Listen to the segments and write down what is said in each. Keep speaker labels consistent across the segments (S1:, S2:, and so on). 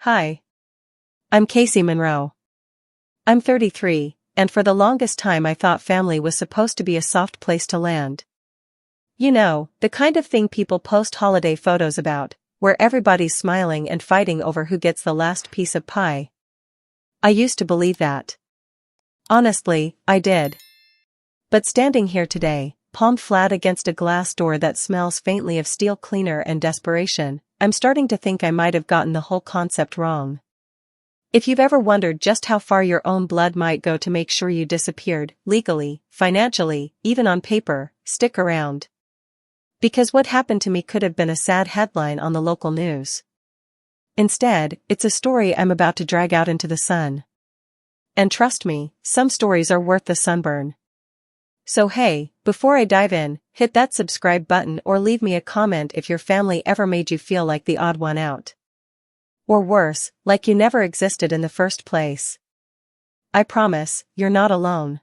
S1: Hi. I'm Casey Monroe. I'm 33, and for the longest time I thought family was supposed to be a soft place to land. You know, the kind of thing people post holiday photos about, where everybody's smiling and fighting over who gets the last piece of pie. I used to believe that. Honestly, I did. But standing here today, palm flat against a glass door that smells faintly of steel cleaner and desperation, I'm starting to think I might have gotten the whole concept wrong. If you've ever wondered just how far your own blood might go to make sure you disappeared, legally, financially, even on paper, stick around. Because what happened to me could have been a sad headline on the local news. Instead, it's a story I'm about to drag out into the sun. And trust me, some stories are worth the sunburn. So hey, before I dive in, hit that subscribe button or leave me a comment if your family ever made you feel like the odd one out. Or worse, like you never existed in the first place. I promise, you're not alone.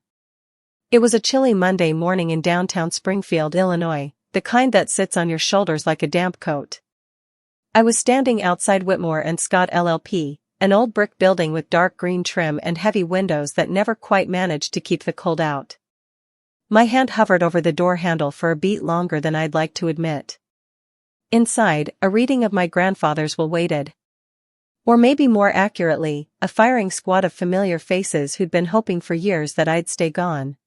S1: It was a chilly Monday morning in downtown Springfield, Illinois, the kind that sits on your shoulders like a damp coat. I was standing outside Whitmore and Scott LLP, an old brick building with dark green trim and heavy windows that never quite managed to keep the cold out. My hand hovered over the door handle for a beat longer than I'd like to admit. Inside, a reading of my grandfather's will waited. Or maybe more accurately, a firing squad of familiar faces who'd been hoping for years that I'd stay gone.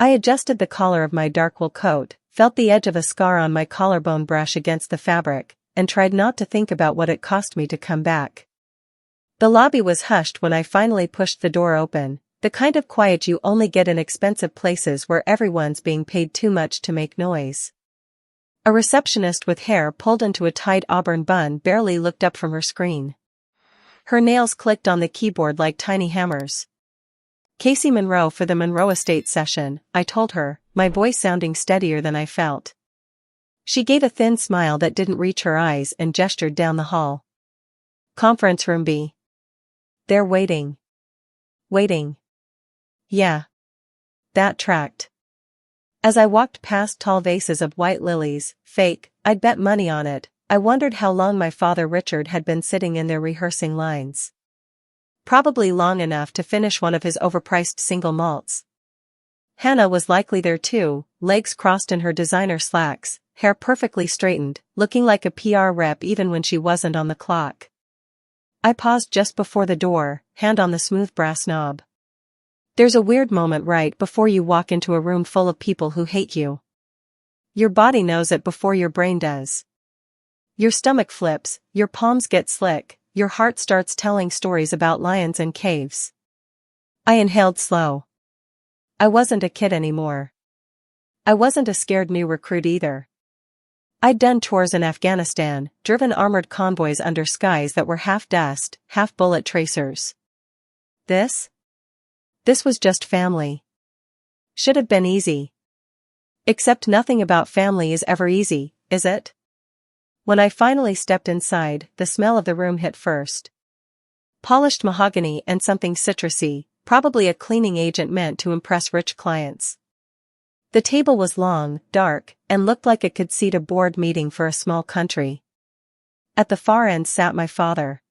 S1: I adjusted the collar of my dark wool coat, felt the edge of a scar on my collarbone brush against the fabric, and tried not to think about what it cost me to come back. The lobby was hushed when I finally pushed the door open, the kind of quiet you only get in expensive places where everyone's being paid too much to make noise. A receptionist with hair pulled into a tight auburn bun barely looked up from her screen. Her nails clicked on the keyboard like tiny hammers. Casey Monroe for the Monroe Estate session, I told her, my voice sounding steadier than I felt. She gave a thin smile that didn't reach her eyes and gestured down the hall. Conference room B. They're waiting. Waiting. Yeah. That tracked. As I walked past tall vases of white lilies, fake, I'd bet money on it, I wondered how long my father Richard had been sitting in there rehearsing lines. Probably long enough to finish one of his overpriced single malts. Hannah was likely there too, legs crossed in her designer slacks, hair perfectly straightened, looking like a PR rep even when she wasn't on the clock. I paused just before the door, hand on the smooth brass knob. There's a weird moment right before you walk into a room full of people who hate you. Your body knows it before your brain does. Your stomach flips, your palms get slick, your heart starts telling stories about lions and caves. I inhaled slow. I wasn't a kid anymore. I wasn't a scared new recruit either. I'd done tours in Afghanistan, driven armored convoys under skies that were half dust, half bullet tracers. This was just family. Should have been easy. Except nothing about family is ever easy, is it? When I finally stepped inside, the smell of the room hit first. Polished mahogany and something citrusy, probably a cleaning agent meant to impress rich clients. The table was long, dark, and looked like it could seat a board meeting for a small country. At the far end sat my father.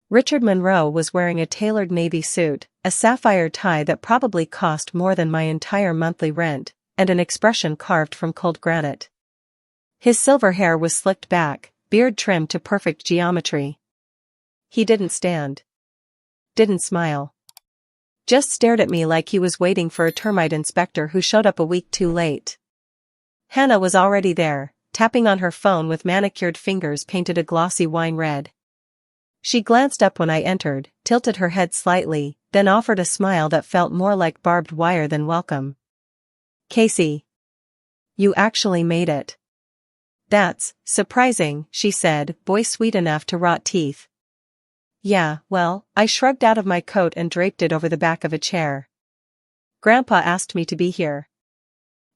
S1: Richard Monroe was wearing a tailored navy suit, a sapphire tie that probably cost more than my entire monthly rent, and an expression carved from cold granite. His silver hair was slicked back, beard trimmed to perfect geometry. He didn't stand. Didn't smile. Just stared at me like he was waiting for a termite inspector who showed up a week too late. Hannah was already there, tapping on her phone with manicured fingers painted a glossy wine red. She glanced up when I entered, tilted her head slightly, then offered a smile that felt more like barbed wire than welcome. Casey. You actually made it. That's surprising, she said, voice sweet enough to rot teeth. Yeah, well, I shrugged out of my coat and draped it over the back of a chair. Grandpa asked me to be here.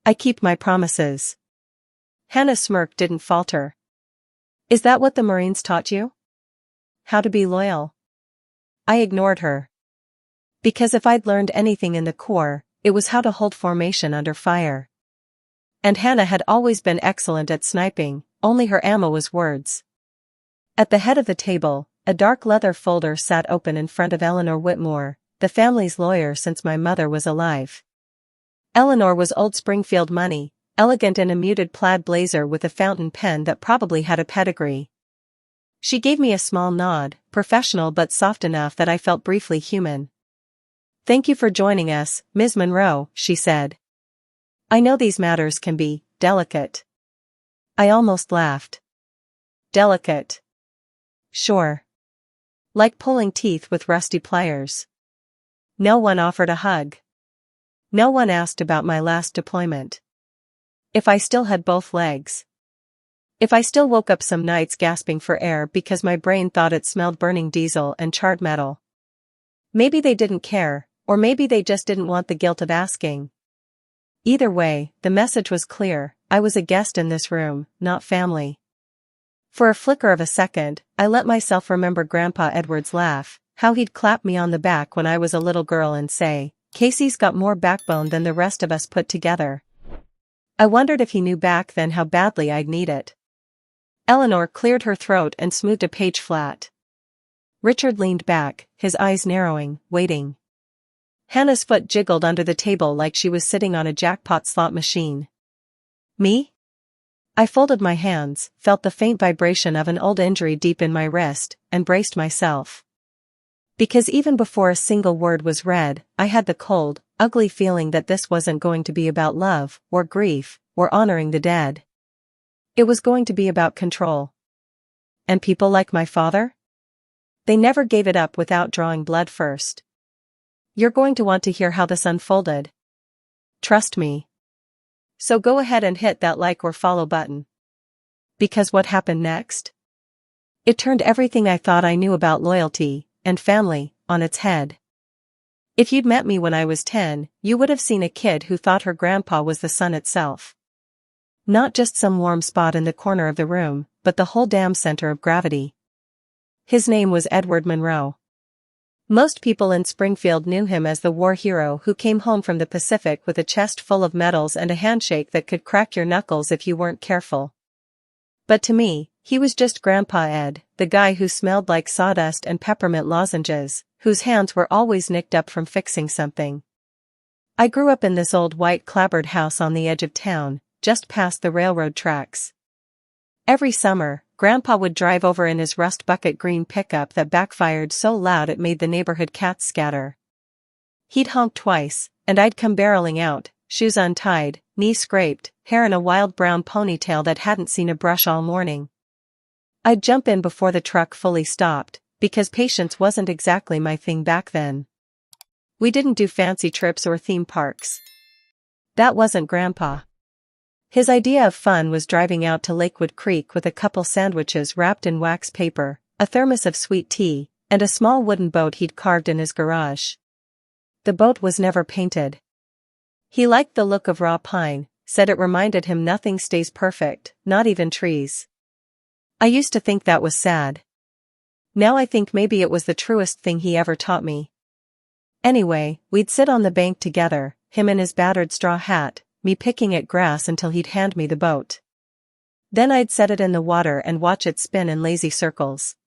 S1: I keep my promises. Hannah's smirk didn't falter. Is that what the Marines taught you? How to be loyal? I ignored her. Because if I'd learned anything in the Corps, it was how to hold formation under fire. And Hannah had always been excellent at sniping, only her ammo was words. At the head of the table, a dark leather folder sat open in front of Eleanor Whitmore, the family's lawyer since my mother was alive. Eleanor was old Springfield money, elegant in a muted plaid blazer with a fountain pen that probably had a pedigree. She gave me a small nod, professional but soft enough that I felt briefly human. "Thank you for joining us, Ms. Monroe," she said. "I know these matters can be delicate." I almost laughed. Delicate? Sure. Like pulling teeth with rusty pliers. No one offered a hug. No one asked about my last deployment. If I still had both legs. If I still woke up some nights gasping for air because my brain thought it smelled burning diesel and charred metal. Maybe they didn't care, or maybe they just didn't want the guilt of asking. Either way, the message was clear: I was a guest in this room, not family. For a flicker of a second, I let myself remember Grandpa Edward's laugh, how he'd clap me on the back when I was a little girl and say, "Casey's got more backbone than the rest of us put together." I wondered if he knew back then how badly I'd need it. Eleanor cleared her throat and smoothed a page flat. Richard leaned back, his eyes narrowing, waiting. Hannah's foot jiggled under the table like she was sitting on a jackpot slot machine. Me? I folded my hands, felt the faint vibration of an old injury deep in my wrist, and braced myself. Because even before a single word was read, I had the cold, ugly feeling that this wasn't going to be about love, or grief, or honoring the dead. It was going to be about control. And people like my father? They never gave it up without drawing blood first. You're going to want to hear how this unfolded. Trust me. So go ahead and hit that like or follow button. Because what happened next? It turned everything I thought I knew about loyalty and family on its head. If you'd met me when I was 10, you would have seen a kid who thought her grandpa was the sun itself. Not just some warm spot in the corner of the room, but the whole damn center of gravity. His name was Edward Monroe. Most people in Springfield knew him as the war hero who came home from the Pacific with a chest full of medals and a handshake that could crack your knuckles if you weren't careful. But to me, he was just Grandpa Ed, the guy who smelled like sawdust and peppermint lozenges, whose hands were always nicked up from fixing something. I grew up in this old white clapboard house on the edge of town, just past the railroad tracks. Every summer, Grandpa would drive over in his rust bucket green pickup that backfired so loud it made the neighborhood cats scatter. He'd honk twice, and I'd come barreling out, shoes untied, knee scraped, hair in a wild brown ponytail that hadn't seen a brush all morning. I'd jump in before the truck fully stopped, because patience wasn't exactly my thing back then. We didn't do fancy trips or theme parks. That wasn't Grandpa. His idea of fun was driving out to Lakewood Creek with a couple sandwiches wrapped in wax paper, a thermos of sweet tea, and a small wooden boat he'd carved in his garage. The boat was never painted. He liked the look of raw pine, said it reminded him nothing stays perfect, not even trees. I used to think that was sad. Now I think maybe it was the truest thing he ever taught me. Anyway, we'd sit on the bank together, him in his battered straw hat, me picking at grass until he'd hand me the boat. Then I'd set it in the water and watch it spin in lazy circles.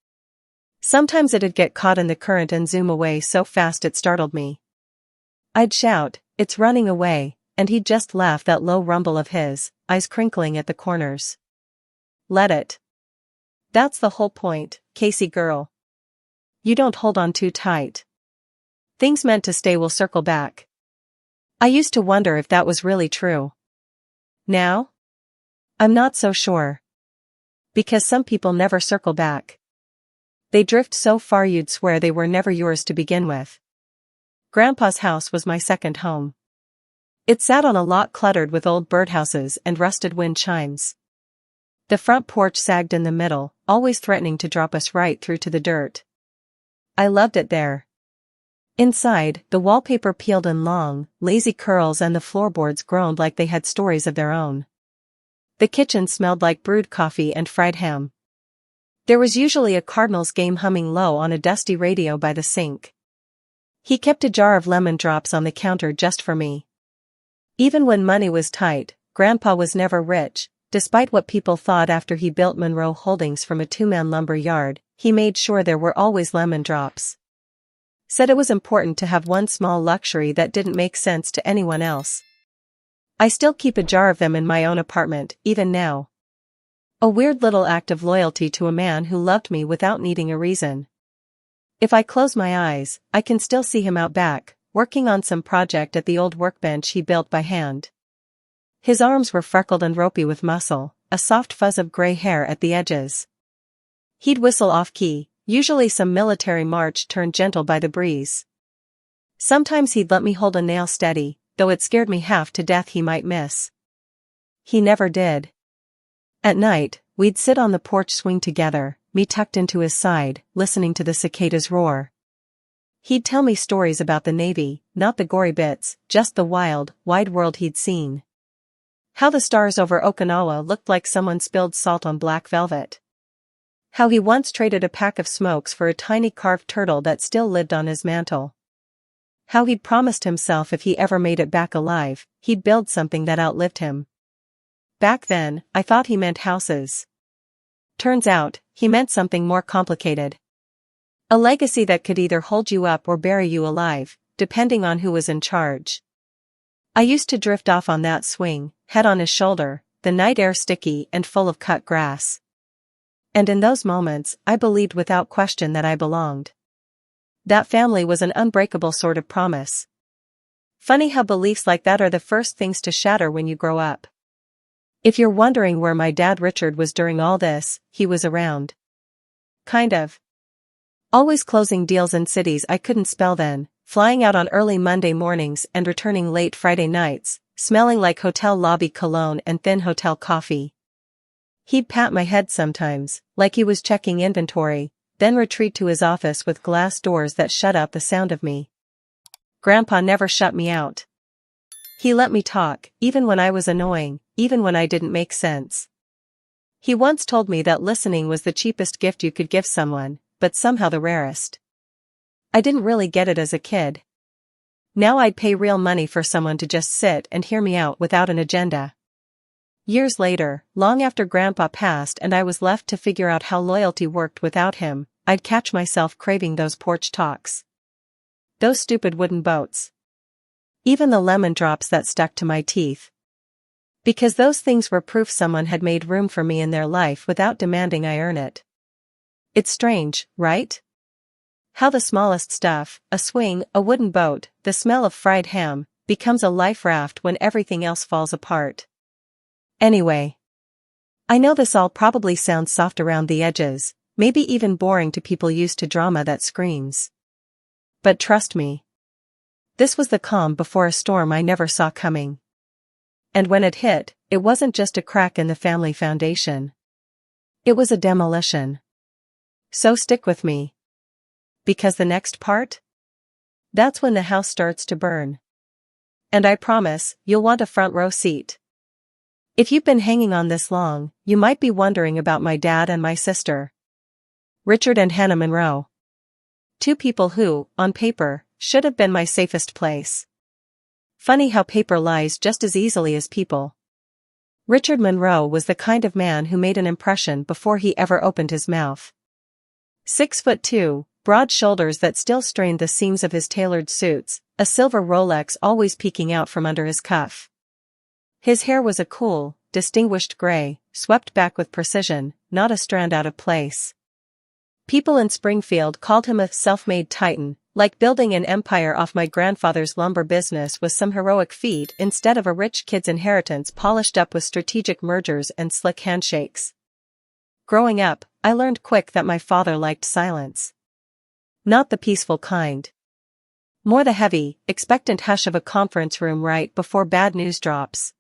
S1: Sometimes it'd get caught in the current and zoom away so fast it startled me. I'd shout, "It's running away," and he'd just laugh, that low rumble of his, eyes crinkling at the corners. Let it. That's the whole point, Casey girl. You don't hold on too tight. Things meant to stay will circle back. I used to wonder if that was really true. Now? I'm not so sure. Because some people never circle back. They drift so far you'd swear they were never yours to begin with. Grandpa's house was my second home. It sat on a lot cluttered with old birdhouses and rusted wind chimes. The front porch sagged in the middle, always threatening to drop us right through to the dirt. I loved it there. Inside, the wallpaper peeled in long, lazy curls and the floorboards groaned like they had stories of their own. The kitchen smelled like brewed coffee and fried ham. There was usually a Cardinals game humming low on a dusty radio by the sink. He kept a jar of lemon drops on the counter just for me. Even when money was tight, Grandpa was never rich, despite what people thought after he built Monroe Holdings from a two-man lumber yard. he made sure there were always lemon drops. Said it was important to have one small luxury that didn't make sense to anyone else. I still keep a jar of them in my own apartment, even now. A weird little act of loyalty to a man who loved me without needing a reason. If I close my eyes, I can still see him out back, working on some project at the old workbench he built by hand. His arms were freckled and ropey with muscle, a soft fuzz of gray hair at the edges. He'd whistle off-key, usually some military march turned gentle by the breeze. Sometimes he'd let me hold a nail steady, though it scared me half to death he might miss. He never did. At night, we'd sit on the porch swing together, me tucked into his side, listening to the cicadas roar. He'd tell me stories about the Navy, not the gory bits, just the wild, wide world he'd seen. How the stars over Okinawa looked like someone spilled salt on black velvet. How he once traded a pack of smokes for a tiny carved turtle that still lived on his mantle. How he'd promised himself if he ever made it back alive, he'd build something that outlived him. Back then, I thought he meant houses. Turns out, he meant something more complicated. A legacy that could either hold you up or bury you alive, depending on who was in charge. I used to drift off on that swing, head on his shoulder, the night air sticky and full of cut grass. And in those moments, I believed without question that I belonged. That family was an unbreakable sort of promise. Funny how beliefs like that are the first things to shatter when you grow up. If you're wondering where my dad Richard was during all this, he was around. Kind of. Always closing deals in cities I couldn't spell then, flying out on early Monday mornings and returning late Friday nights, smelling like hotel lobby cologne and thin hotel coffee. He'd pat my head sometimes, like he was checking inventory, then retreat to his office with glass doors that shut out the sound of me. Grandpa never shut me out. He let me talk, even when I was annoying, even when I didn't make sense. He once told me that listening was the cheapest gift you could give someone, but somehow the rarest. I didn't really get it as a kid. Now I'd pay real money for someone to just sit and hear me out without an agenda. Years later, long after Grandpa passed and I was left to figure out how loyalty worked without him, I'd catch myself craving those porch talks. Those stupid wooden boats. Even the lemon drops that stuck to my teeth. Because those things were proof someone had made room for me in their life without demanding I earn it. It's strange, right? How the smallest stuff, a swing, a wooden boat, the smell of fried ham, becomes a life raft when everything else falls apart. Anyway. I know this all probably sounds soft around the edges, maybe even boring to people used to drama that screams. But trust me. This was the calm before a storm I never saw coming. And when it hit, it wasn't just a crack in the family foundation. It was a demolition. So stick with me. Because the next part? That's when the house starts to burn. And I promise, you'll want a front row seat. If you've been hanging on this long, you might be wondering about my dad and my sister. Richard and Hannah Monroe. Two people who, on paper, should have been my safest place. Funny how paper lies just as easily as people. Richard Monroe was the kind of man who made an impression before he ever opened his mouth. 6'2", broad shoulders that still strained the seams of his tailored suits, a silver Rolex always peeking out from under his cuff. His hair was a cool, distinguished gray, swept back with precision, not a strand out of place. People in Springfield called him a self-made titan, like building an empire off my grandfather's lumber business was some heroic feat instead of a rich kid's inheritance polished up with strategic mergers and slick handshakes. Growing up, I learned quick that my father liked silence. Not the peaceful kind. More the heavy, expectant hush of a conference room right before bad news drops.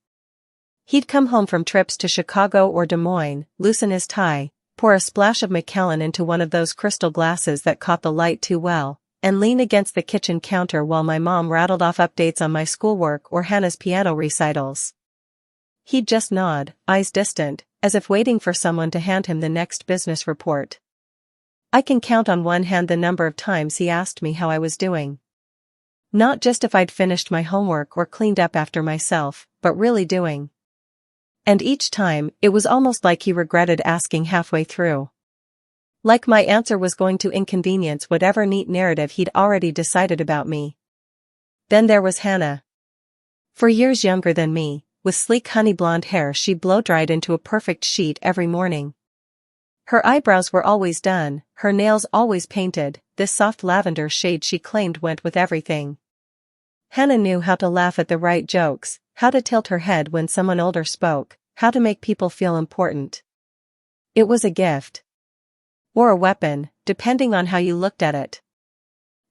S1: He'd come home from trips to Chicago or Des Moines, loosen his tie, pour a splash of Macallan into one of those crystal glasses that caught the light too well, and lean against the kitchen counter while my mom rattled off updates on my schoolwork or Hannah's piano recitals. He'd just nod, eyes distant, as if waiting for someone to hand him the next business report. I can count on one hand the number of times he asked me how I was doing. Not just if I'd finished my homework or cleaned up after myself, but really doing. And each time, it was almost like he regretted asking halfway through. Like my answer was going to inconvenience whatever neat narrative he'd already decided about me. Then there was Hannah. For years younger than me, with sleek honey blonde hair she blow-dried into a perfect sheet every morning. Her eyebrows were always done, her nails always painted, this soft lavender shade she claimed went with everything. Hannah knew how to laugh at the right jokes, how to tilt her head when someone older spoke, how to make people feel important. It was a gift. Or a weapon, depending on how you looked at it.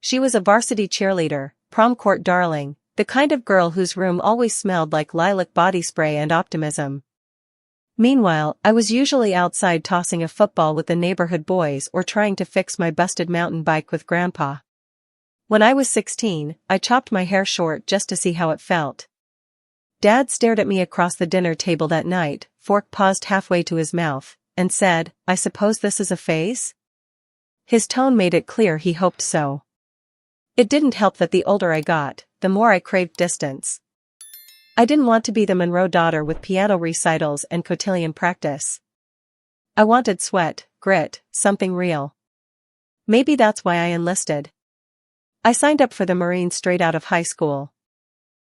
S1: She was a varsity cheerleader, prom court darling, the kind of girl whose room always smelled like lilac body spray and optimism. Meanwhile, I was usually outside tossing a football with the neighborhood boys or trying to fix my busted mountain bike with Grandpa. When I was 16, I chopped my hair short just to see how it felt. Dad stared at me across the dinner table that night, fork paused halfway to his mouth, and said, "I suppose this is a phase?" His tone made it clear he hoped so. It didn't help that the older I got, the more I craved distance. I didn't want to be the Monroe daughter with piano recitals and cotillion practice. I wanted sweat, grit, something real. Maybe that's why I enlisted. I signed up for the Marines straight out of high school.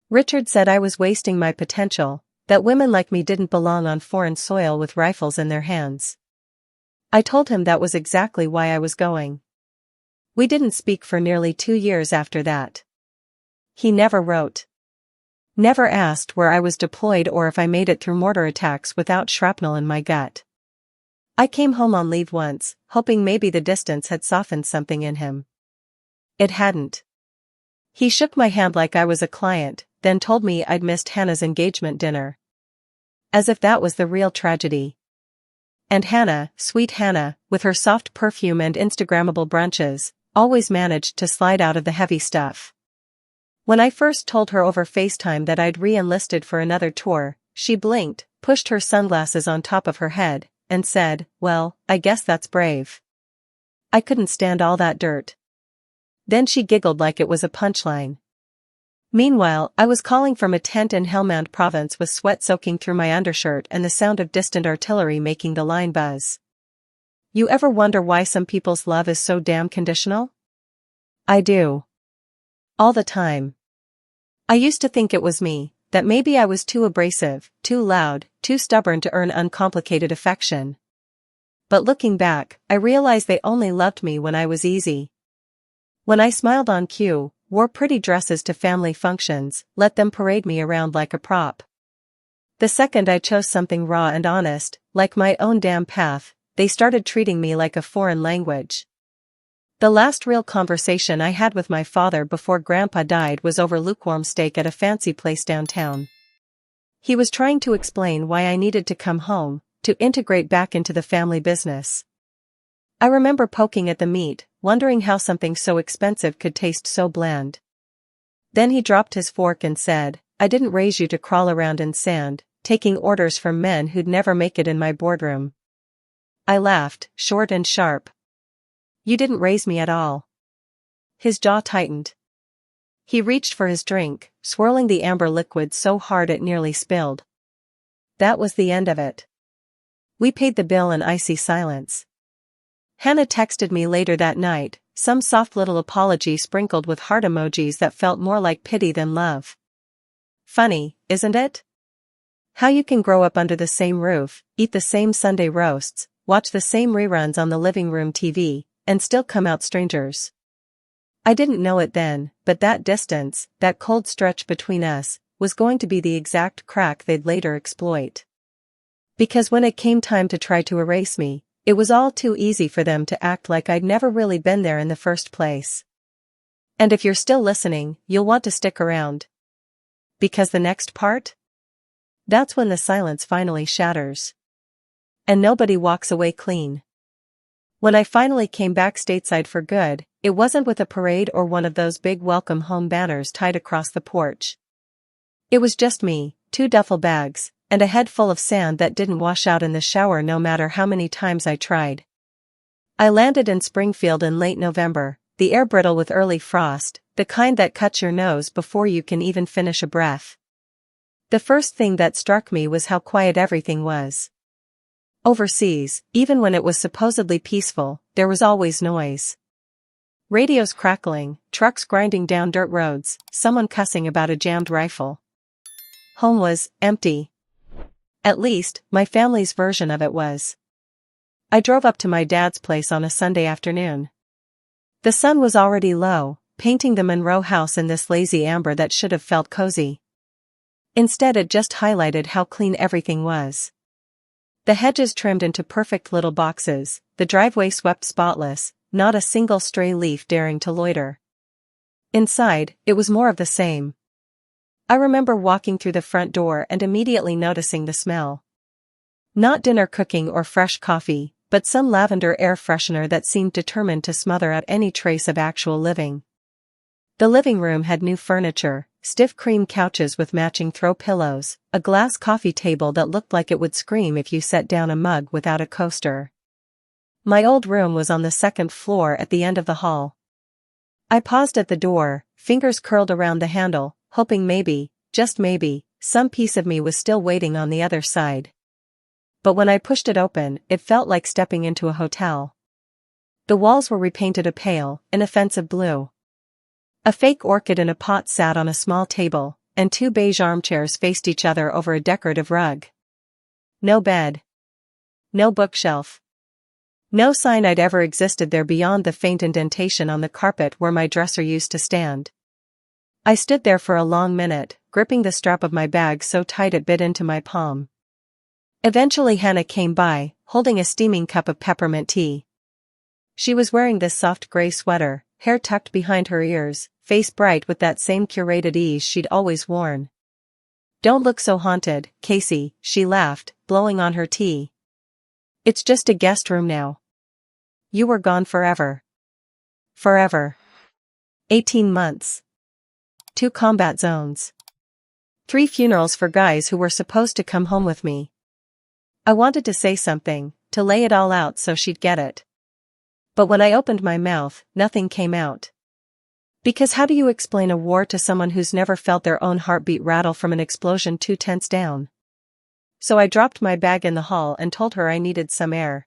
S1: Richard said I was wasting my potential, that women like me didn't belong on foreign soil with rifles in their hands. I told him that was exactly why I was going. We didn't speak for nearly 2 years after that. He never wrote. Never asked where I was deployed or if I made it through mortar attacks without shrapnel in my gut. I came home on leave once, hoping maybe the distance had softened something in him. It hadn't. He shook my hand like I was a client, then told me I'd missed Hannah's engagement dinner. As if that was the real tragedy. And Hannah, sweet Hannah, with her soft perfume and Instagrammable brunches, always managed to slide out of the heavy stuff. When I first told her over FaceTime that I'd re-enlisted for another tour, she blinked, pushed her sunglasses on top of her head, and said, "Well, I guess that's brave." I couldn't stand all that dirt. Then she giggled like it was a punchline. Meanwhile, I was calling from a tent in Helmand province with sweat soaking through my undershirt and the sound of distant artillery making the line buzz. You ever wonder why some people's love is so damn conditional? I do. All the time. I used to think it was me, that maybe I was too abrasive, too loud, too stubborn to earn uncomplicated affection. But looking back, I realized they only loved me when I was easy. When I smiled on cue, wore pretty dresses to family functions, let them parade me around like a prop. The second I chose something raw and honest, like my own damn path, they started treating me like a foreign language. The last real conversation I had with my father before Grandpa died was over lukewarm steak at a fancy place downtown. He was trying to explain why I needed to come home, to integrate back into the family business. I remember poking at the meat, wondering how something so expensive could taste so bland. Then he dropped his fork and said, "I didn't raise you to crawl around in sand, taking orders from men who'd never make it in my boardroom." I laughed, short and sharp. "You didn't raise me at all." His jaw tightened. He reached for his drink, swirling the amber liquid so hard it nearly spilled. That was the end of it. We paid the bill in icy silence. Hannah texted me later that night, some soft little apology sprinkled with heart emojis that felt more like pity than love. Funny, isn't it? How you can grow up under the same roof, eat the same Sunday roasts, watch the same reruns on the living room TV, and still come out strangers. I didn't know it then, but that distance, that cold stretch between us, was going to be the exact crack they'd later exploit. Because when it came time to try to erase me, it was all too easy for them to act like I'd never really been there in the first place. And if you're still listening, you'll want to stick around. Because the next part? That's when the silence finally shatters. And nobody walks away clean. When I finally came back stateside for good, it wasn't with a parade or one of those big welcome home banners tied across the porch. It was just me, 2 duffel bags, and a head full of sand that didn't wash out in the shower no matter how many times I tried. I landed in Springfield in late November, the air brittle with early frost, the kind that cuts your nose before you can even finish a breath. The first thing that struck me was how quiet everything was. Overseas, even when it was supposedly peaceful, there was always noise. Radios crackling, trucks grinding down dirt roads, someone cussing about a jammed rifle. Home was empty. At least, my family's version of it was. I drove up to my dad's place on a Sunday afternoon. The sun was already low, painting the Monroe house in this lazy amber that should have felt cozy. Instead, it just highlighted how clean everything was. The hedges trimmed into perfect little boxes, the driveway swept spotless, not a single stray leaf daring to loiter. Inside, it was more of the same. I remember walking through the front door and immediately noticing the smell. Not dinner cooking or fresh coffee, but some lavender air freshener that seemed determined to smother out any trace of actual living. The living room had new furniture, stiff cream couches with matching throw pillows, a glass coffee table that looked like it would scream if you set down a mug without a coaster. My old room was on the second floor at the end of the hall. I paused at the door, fingers curled around the handle, hoping maybe, just maybe, some piece of me was still waiting on the other side. But when I pushed it open, it felt like stepping into a hotel. The walls were repainted a pale, inoffensive blue. A fake orchid in a pot sat on a small table, and two beige armchairs faced each other over a decorative rug. No bed. No bookshelf. No sign I'd ever existed there beyond the faint indentation on the carpet where my dresser used to stand. I stood there for a long minute, gripping the strap of my bag so tight it bit into my palm. Eventually Hannah came by, holding a steaming cup of peppermint tea. She was wearing this soft gray sweater, hair tucked behind her ears, face bright with that same curated ease she'd always worn. "Don't look so haunted, Casey," she laughed, blowing on her tea. "It's just a guest room now. You were gone forever." Forever. 18 months. 2 combat zones. 3 funerals for guys who were supposed to come home with me. I wanted to say something, to lay it all out so she'd get it. But when I opened my mouth, nothing came out. Because how do you explain a war to someone who's never felt their own heartbeat rattle from an explosion 2 tenths down? So I dropped my bag in the hall and told her I needed some air.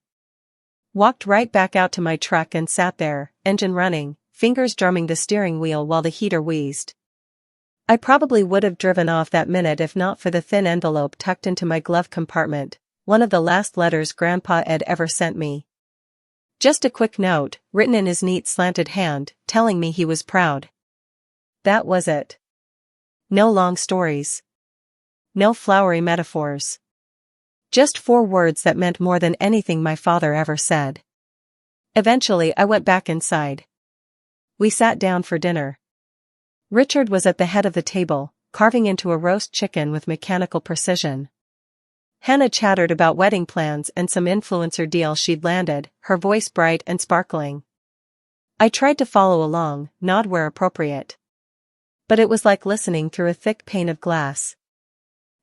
S1: Walked right back out to my truck and sat there, engine running, fingers drumming the steering wheel while the heater wheezed. I probably would have driven off that minute if not for the thin envelope tucked into my glove compartment, one of the last letters Grandpa Ed ever sent me. Just a quick note, written in his neat slanted hand, telling me he was proud. That was it. No long stories. No flowery metaphors. Just 4 words that meant more than anything my father ever said. Eventually I went back inside. We sat down for dinner. Richard was at the head of the table, carving into a roast chicken with mechanical precision. Hannah chattered about wedding plans and some influencer deal she'd landed, her voice bright and sparkling. I tried to follow along, nod where appropriate. But it was like listening through a thick pane of glass.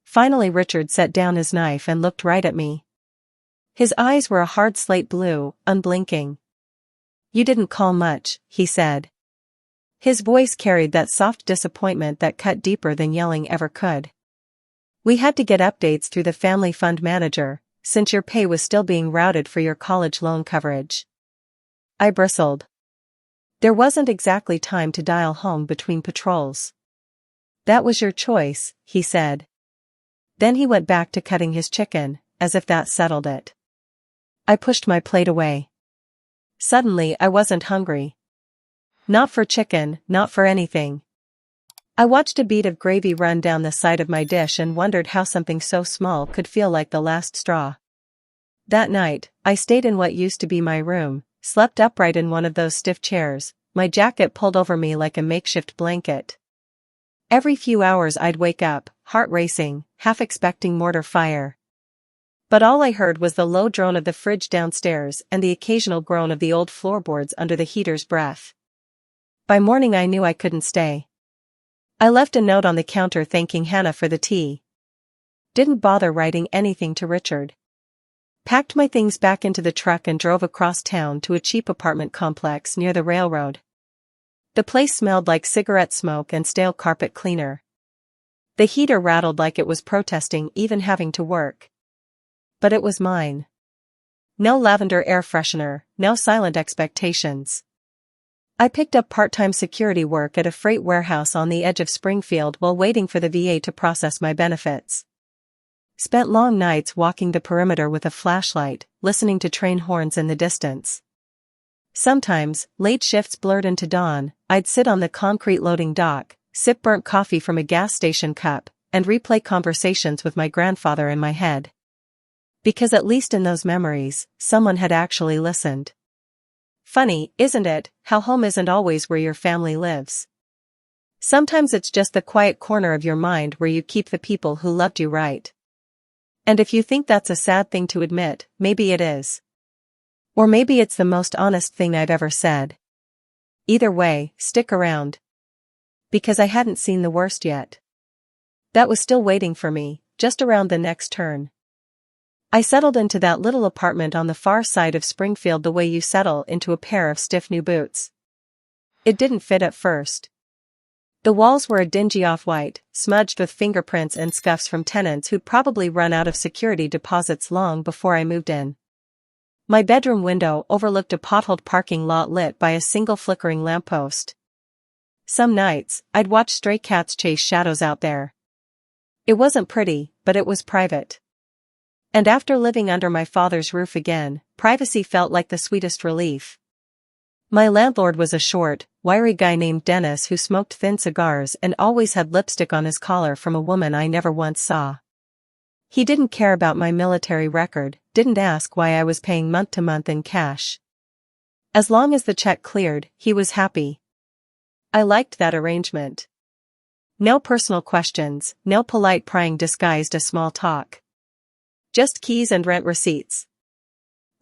S1: Finally Richard set down his knife and looked right at me. His eyes were a hard slate blue, unblinking. "You didn't call much," he said. His voice carried that soft disappointment that cut deeper than yelling ever could. "We had to get updates through the family fund manager, since your pay was still being routed for your college loan coverage." I bristled. There wasn't exactly time to dial home between patrols. "That was your choice," he said. Then he went back to cutting his chicken, as if that settled it. I pushed my plate away. Suddenly I wasn't hungry. Not for chicken, not for anything. I watched a bead of gravy run down the side of my dish and wondered how something so small could feel like the last straw. That night, I stayed in what used to be my room, slept upright in one of those stiff chairs, my jacket pulled over me like a makeshift blanket. Every few hours I'd wake up, heart racing, half expecting mortar fire. But all I heard was the low drone of the fridge downstairs and the occasional groan of the old floorboards under the heater's breath. By morning I knew I couldn't stay. I left a note on the counter thanking Hannah for the tea. Didn't bother writing anything to Richard. Packed my things back into the truck and drove across town to a cheap apartment complex near the railroad. The place smelled like cigarette smoke and stale carpet cleaner. The heater rattled like it was protesting even having to work. But it was mine. No lavender air freshener, no silent expectations. I picked up part-time security work at a freight warehouse on the edge of Springfield while waiting for the VA to process my benefits. Spent long nights walking the perimeter with a flashlight, listening to train horns in the distance. Sometimes, late shifts blurred into dawn, I'd sit on the concrete loading dock, sip burnt coffee from a gas station cup, and replay conversations with my grandfather in my head. Because at least in those memories, someone had actually listened. Funny, isn't it, how home isn't always where your family lives? Sometimes it's just the quiet corner of your mind where you keep the people who loved you right. And if you think that's a sad thing to admit, maybe it is. Or maybe it's the most honest thing I've ever said. Either way, stick around. Because I hadn't seen the worst yet. That was still waiting for me, just around the next turn. I settled into that little apartment on the far side of Springfield the way you settle into a pair of stiff new boots. It didn't fit at first. The walls were a dingy off-white, smudged with fingerprints and scuffs from tenants who'd probably run out of security deposits long before I moved in. My bedroom window overlooked a potholed parking lot lit by a single flickering lamppost. Some nights, I'd watch stray cats chase shadows out there. It wasn't pretty, but it was private. And after living under my father's roof again, privacy felt like the sweetest relief. My landlord was a short, wiry guy named Dennis who smoked thin cigars and always had lipstick on his collar from a woman I never once saw. He didn't care about my military record, didn't ask why I was paying month to month in cash. As long as the check cleared, he was happy. I liked that arrangement. No personal questions, no polite prying disguised as small talk. Just keys and rent receipts.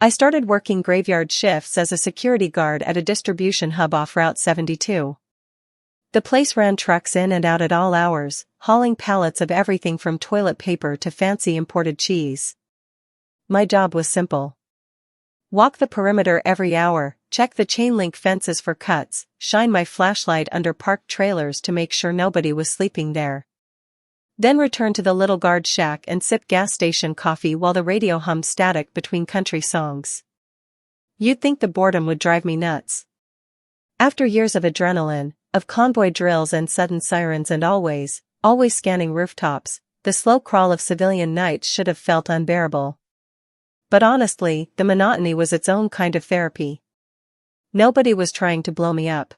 S1: I started working graveyard shifts as a security guard at a distribution hub off Route 72. The place ran trucks in and out at all hours, hauling pallets of everything from toilet paper to fancy imported cheese. My job was simple. Walk the perimeter every hour, check the chain-link fences for cuts, shine my flashlight under parked trailers to make sure nobody was sleeping there. Then return to the little guard shack and sip gas station coffee while the radio hummed static between country songs. You'd think the boredom would drive me nuts. After years of adrenaline, of convoy drills and sudden sirens and always scanning rooftops, the slow crawl of civilian nights should have felt unbearable. But honestly, the monotony was its own kind of therapy. Nobody was trying to blow me up.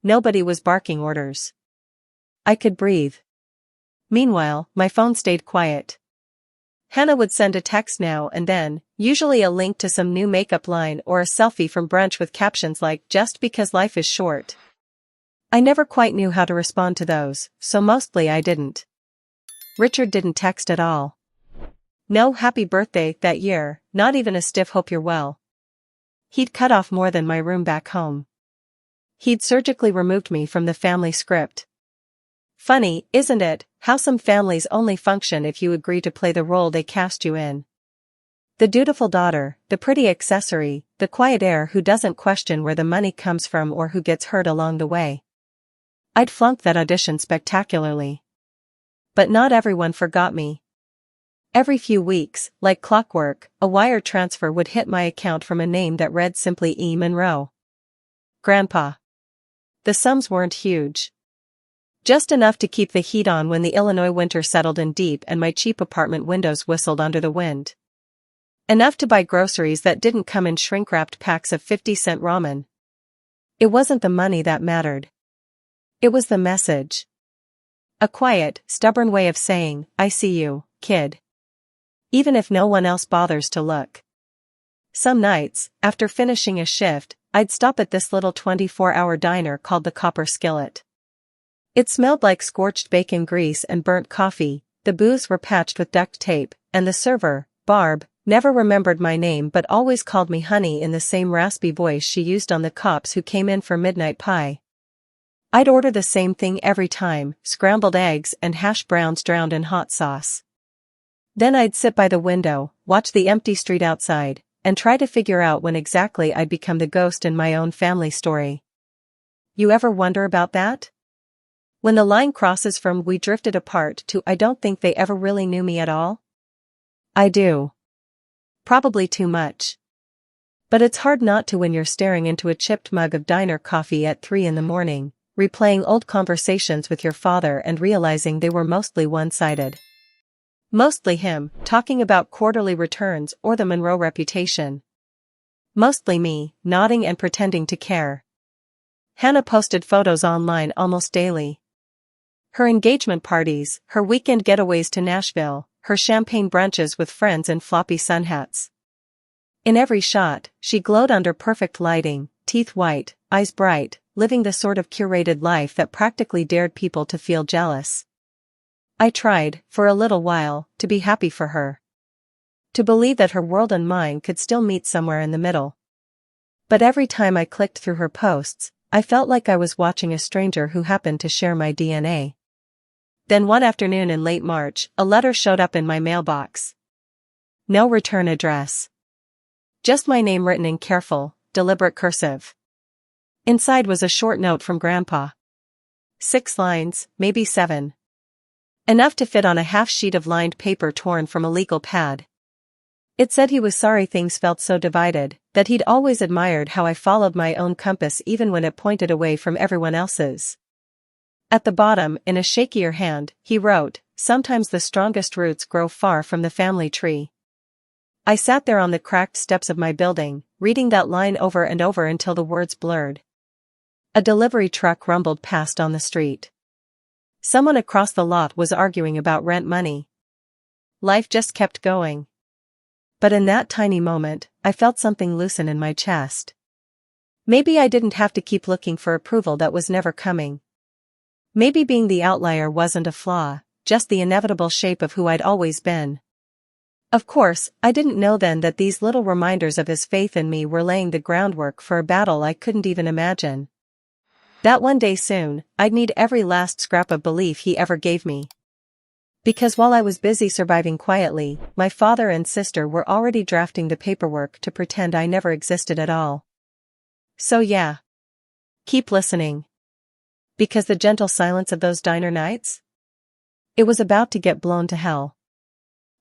S1: Nobody was barking orders. I could breathe. Meanwhile, my phone stayed quiet. Hannah would send a text now and then, usually a link to some new makeup line or a selfie from brunch with captions like, "Just because life is short." I never quite knew how to respond to those, so mostly I didn't. Richard didn't text at all. No happy birthday that year, not even a stiff hope you're well. He'd cut off more than my room back home. He'd surgically removed me from the family script. Funny, isn't it, how some families only function if you agree to play the role they cast you in. The dutiful daughter, the pretty accessory, the quiet heir who doesn't question where the money comes from or who gets hurt along the way. I'd flunked that audition spectacularly. But not everyone forgot me. Every few weeks, like clockwork, a wire transfer would hit my account from a name that read simply E. Monroe. Grandpa. The sums weren't huge. Just enough to keep the heat on when the Illinois winter settled in deep and my cheap apartment windows whistled under the wind. Enough to buy groceries that didn't come in shrink-wrapped packs of 50-cent ramen. It wasn't the money that mattered. It was the message. A quiet, stubborn way of saying, "I see you, kid." Even if no one else bothers to look. Some nights, after finishing a shift, I'd stop at this little 24-hour diner called the Copper Skillet. It smelled like scorched bacon grease and burnt coffee, the booths were patched with duct tape, and the server, Barb, never remembered my name but always called me honey in the same raspy voice she used on the cops who came in for midnight pie. I'd order the same thing every time, scrambled eggs and hash browns drowned in hot sauce. Then I'd sit by the window, watch the empty street outside, and try to figure out when exactly I'd become the ghost in my own family story. You ever wonder about that? When the line crosses from "we drifted apart" to "I don't think they ever really knew me at all"? I do. Probably too much. But it's hard not to when you're staring into a chipped mug of diner coffee at 3 in the morning, replaying old conversations with your father and realizing they were mostly one-sided. Mostly him, talking about quarterly returns or the Monroe reputation. Mostly me, nodding and pretending to care. Hannah posted photos online almost daily. Her engagement parties, her weekend getaways to Nashville, her champagne brunches with friends in floppy sun hats. In every shot, she glowed under perfect lighting, teeth white, eyes bright, living the sort of curated life that practically dared people to feel jealous. I tried, for a little while, to be happy for her. To believe that her world and mine could still meet somewhere in the middle. But every time I clicked through her posts, I felt like I was watching a stranger who happened to share my DNA. Then one afternoon in late March, a letter showed up in my mailbox. No return address. Just my name written in careful, deliberate cursive. Inside was a short note from Grandpa. 6 lines, maybe 7. Enough to fit on a half sheet of lined paper torn from a legal pad. It said he was sorry things felt so divided, that he'd always admired how I followed my own compass even when it pointed away from everyone else's. At the bottom, in a shakier hand, he wrote, "Sometimes the strongest roots grow far from the family tree." I sat there on the cracked steps of my building, reading that line over and over until the words blurred. A delivery truck rumbled past on the street. Someone across the lot was arguing about rent money. Life just kept going. But in that tiny moment, I felt something loosen in my chest. Maybe I didn't have to keep looking for approval that was never coming. Maybe being the outlier wasn't a flaw, just the inevitable shape of who I'd always been. Of course, I didn't know then that these little reminders of his faith in me were laying the groundwork for a battle I couldn't even imagine. That one day soon, I'd need every last scrap of belief he ever gave me. Because while I was busy surviving quietly, my father and sister were already drafting the paperwork to pretend I never existed at all. So yeah. Keep listening. Because the gentle silence of those diner nights? It was about to get blown to hell.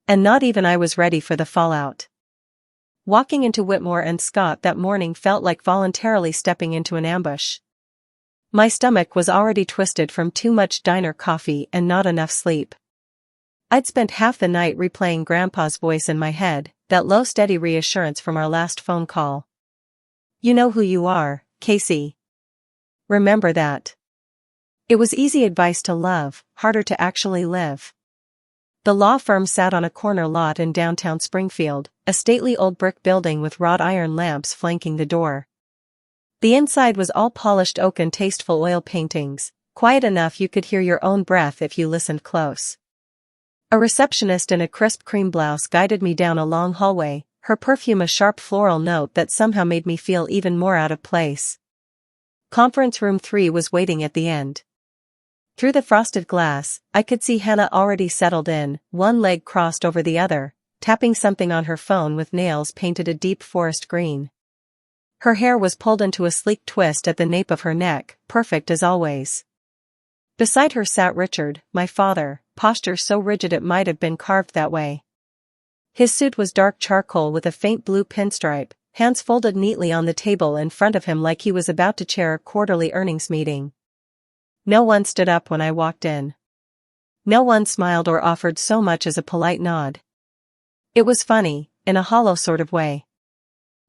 S1: And not even I was ready for the fallout. Walking into Whitmore and Scott that morning felt like voluntarily stepping into an ambush. My stomach was already twisted from too much diner coffee and not enough sleep. I'd spent half the night replaying Grandpa's voice in my head, that low steady reassurance from our last phone call. "You know who you are, Casey. Remember that." It was easy advice to love, harder to actually live. The law firm sat on a corner lot in downtown Springfield, a stately old brick building with wrought iron lamps flanking the door. The inside was all polished oak and tasteful oil paintings, quiet enough you could hear your own breath if you listened close. A receptionist in a crisp cream blouse guided me down a long hallway, her perfume a sharp floral note that somehow made me feel even more out of place. Conference room 3 was waiting at the end. Through the frosted glass, I could see Hannah already settled in, one leg crossed over the other, tapping something on her phone with nails painted a deep forest green. Her hair was pulled into a sleek twist at the nape of her neck, perfect as always. Beside her sat Richard, my father, posture so rigid it might have been carved that way. His suit was dark charcoal with a faint blue pinstripe, hands folded neatly on the table in front of him like he was about to chair a quarterly earnings meeting. No one stood up when I walked in. No one smiled or offered so much as a polite nod. It was funny, in a hollow sort of way.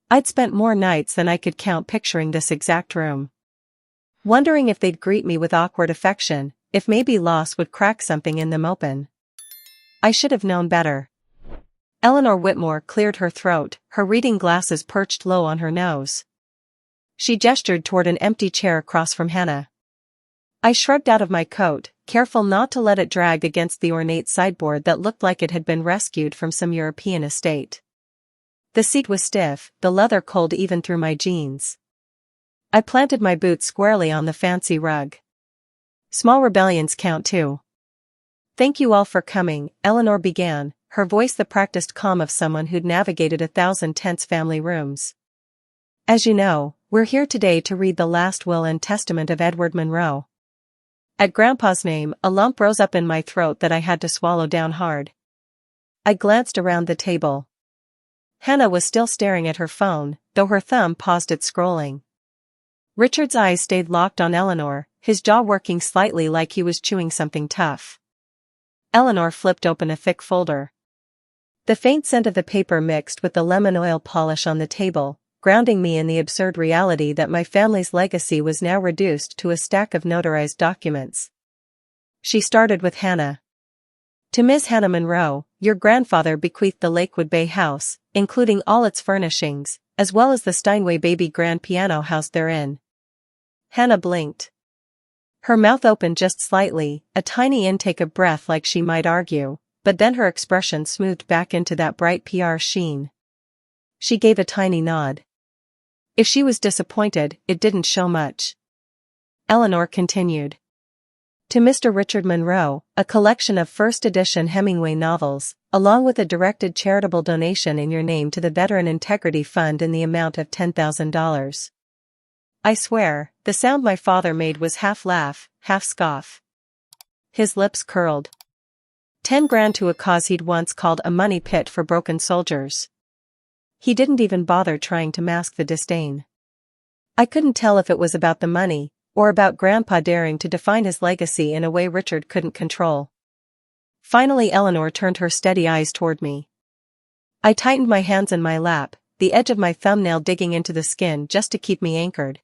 S1: I'd spent more nights than I could count picturing this exact room. Wondering if they'd greet me with awkward affection, if maybe loss would crack something in them open. I should have known better. Eleanor Whitmore cleared her throat, her reading glasses perched low on her nose. She gestured toward an empty chair across from Hannah. I shrugged out of my coat, careful not to let it drag against the ornate sideboard that looked like it had been rescued from some European estate. The seat was stiff, the leather cold even through my jeans. I planted my boots squarely on the fancy rug. Small rebellions count too. "Thank you all for coming," Eleanor began, her voice the practiced calm of someone who'd navigated 1,000 tense family rooms. "As you know, we're here today to read the last will and testament of Edward Monroe." At Grandpa's name, a lump rose up in my throat that I had to swallow down hard. I glanced around the table. Hannah was still staring at her phone, though her thumb paused its scrolling. Richard's eyes stayed locked on Eleanor, his jaw working slightly like he was chewing something tough. Eleanor flipped open a thick folder. The faint scent of the paper mixed with the lemon oil polish on the table, grounding me in the absurd reality that my family's legacy was now reduced to a stack of notarized documents. She started with Hannah. To Ms. Hannah Monroe, your grandfather bequeathed the Lakewood Bay house, including all its furnishings, as well as the Steinway baby grand piano house therein. Hannah blinked. Her mouth opened just slightly, a tiny intake of breath like she might argue, but then her expression smoothed back into that bright PR sheen. She gave a tiny nod. If she was disappointed, it didn't show much. Eleanor continued. To Mr. Richard Monroe, a collection of first-edition Hemingway novels, along with a directed charitable donation in your name to the Veteran Integrity Fund in the amount of $10,000. I swear, the sound my father made was half laugh, half scoff. His lips curled. 10 grand to a cause he'd once called a money pit for broken soldiers. He didn't even bother trying to mask the disdain. I couldn't tell if it was about the money, or about Grandpa daring to define his legacy in a way Richard couldn't control. Finally Eleanor turned her steady eyes toward me. I tightened my hands in my lap, the edge of my thumbnail digging into the skin just to keep me anchored.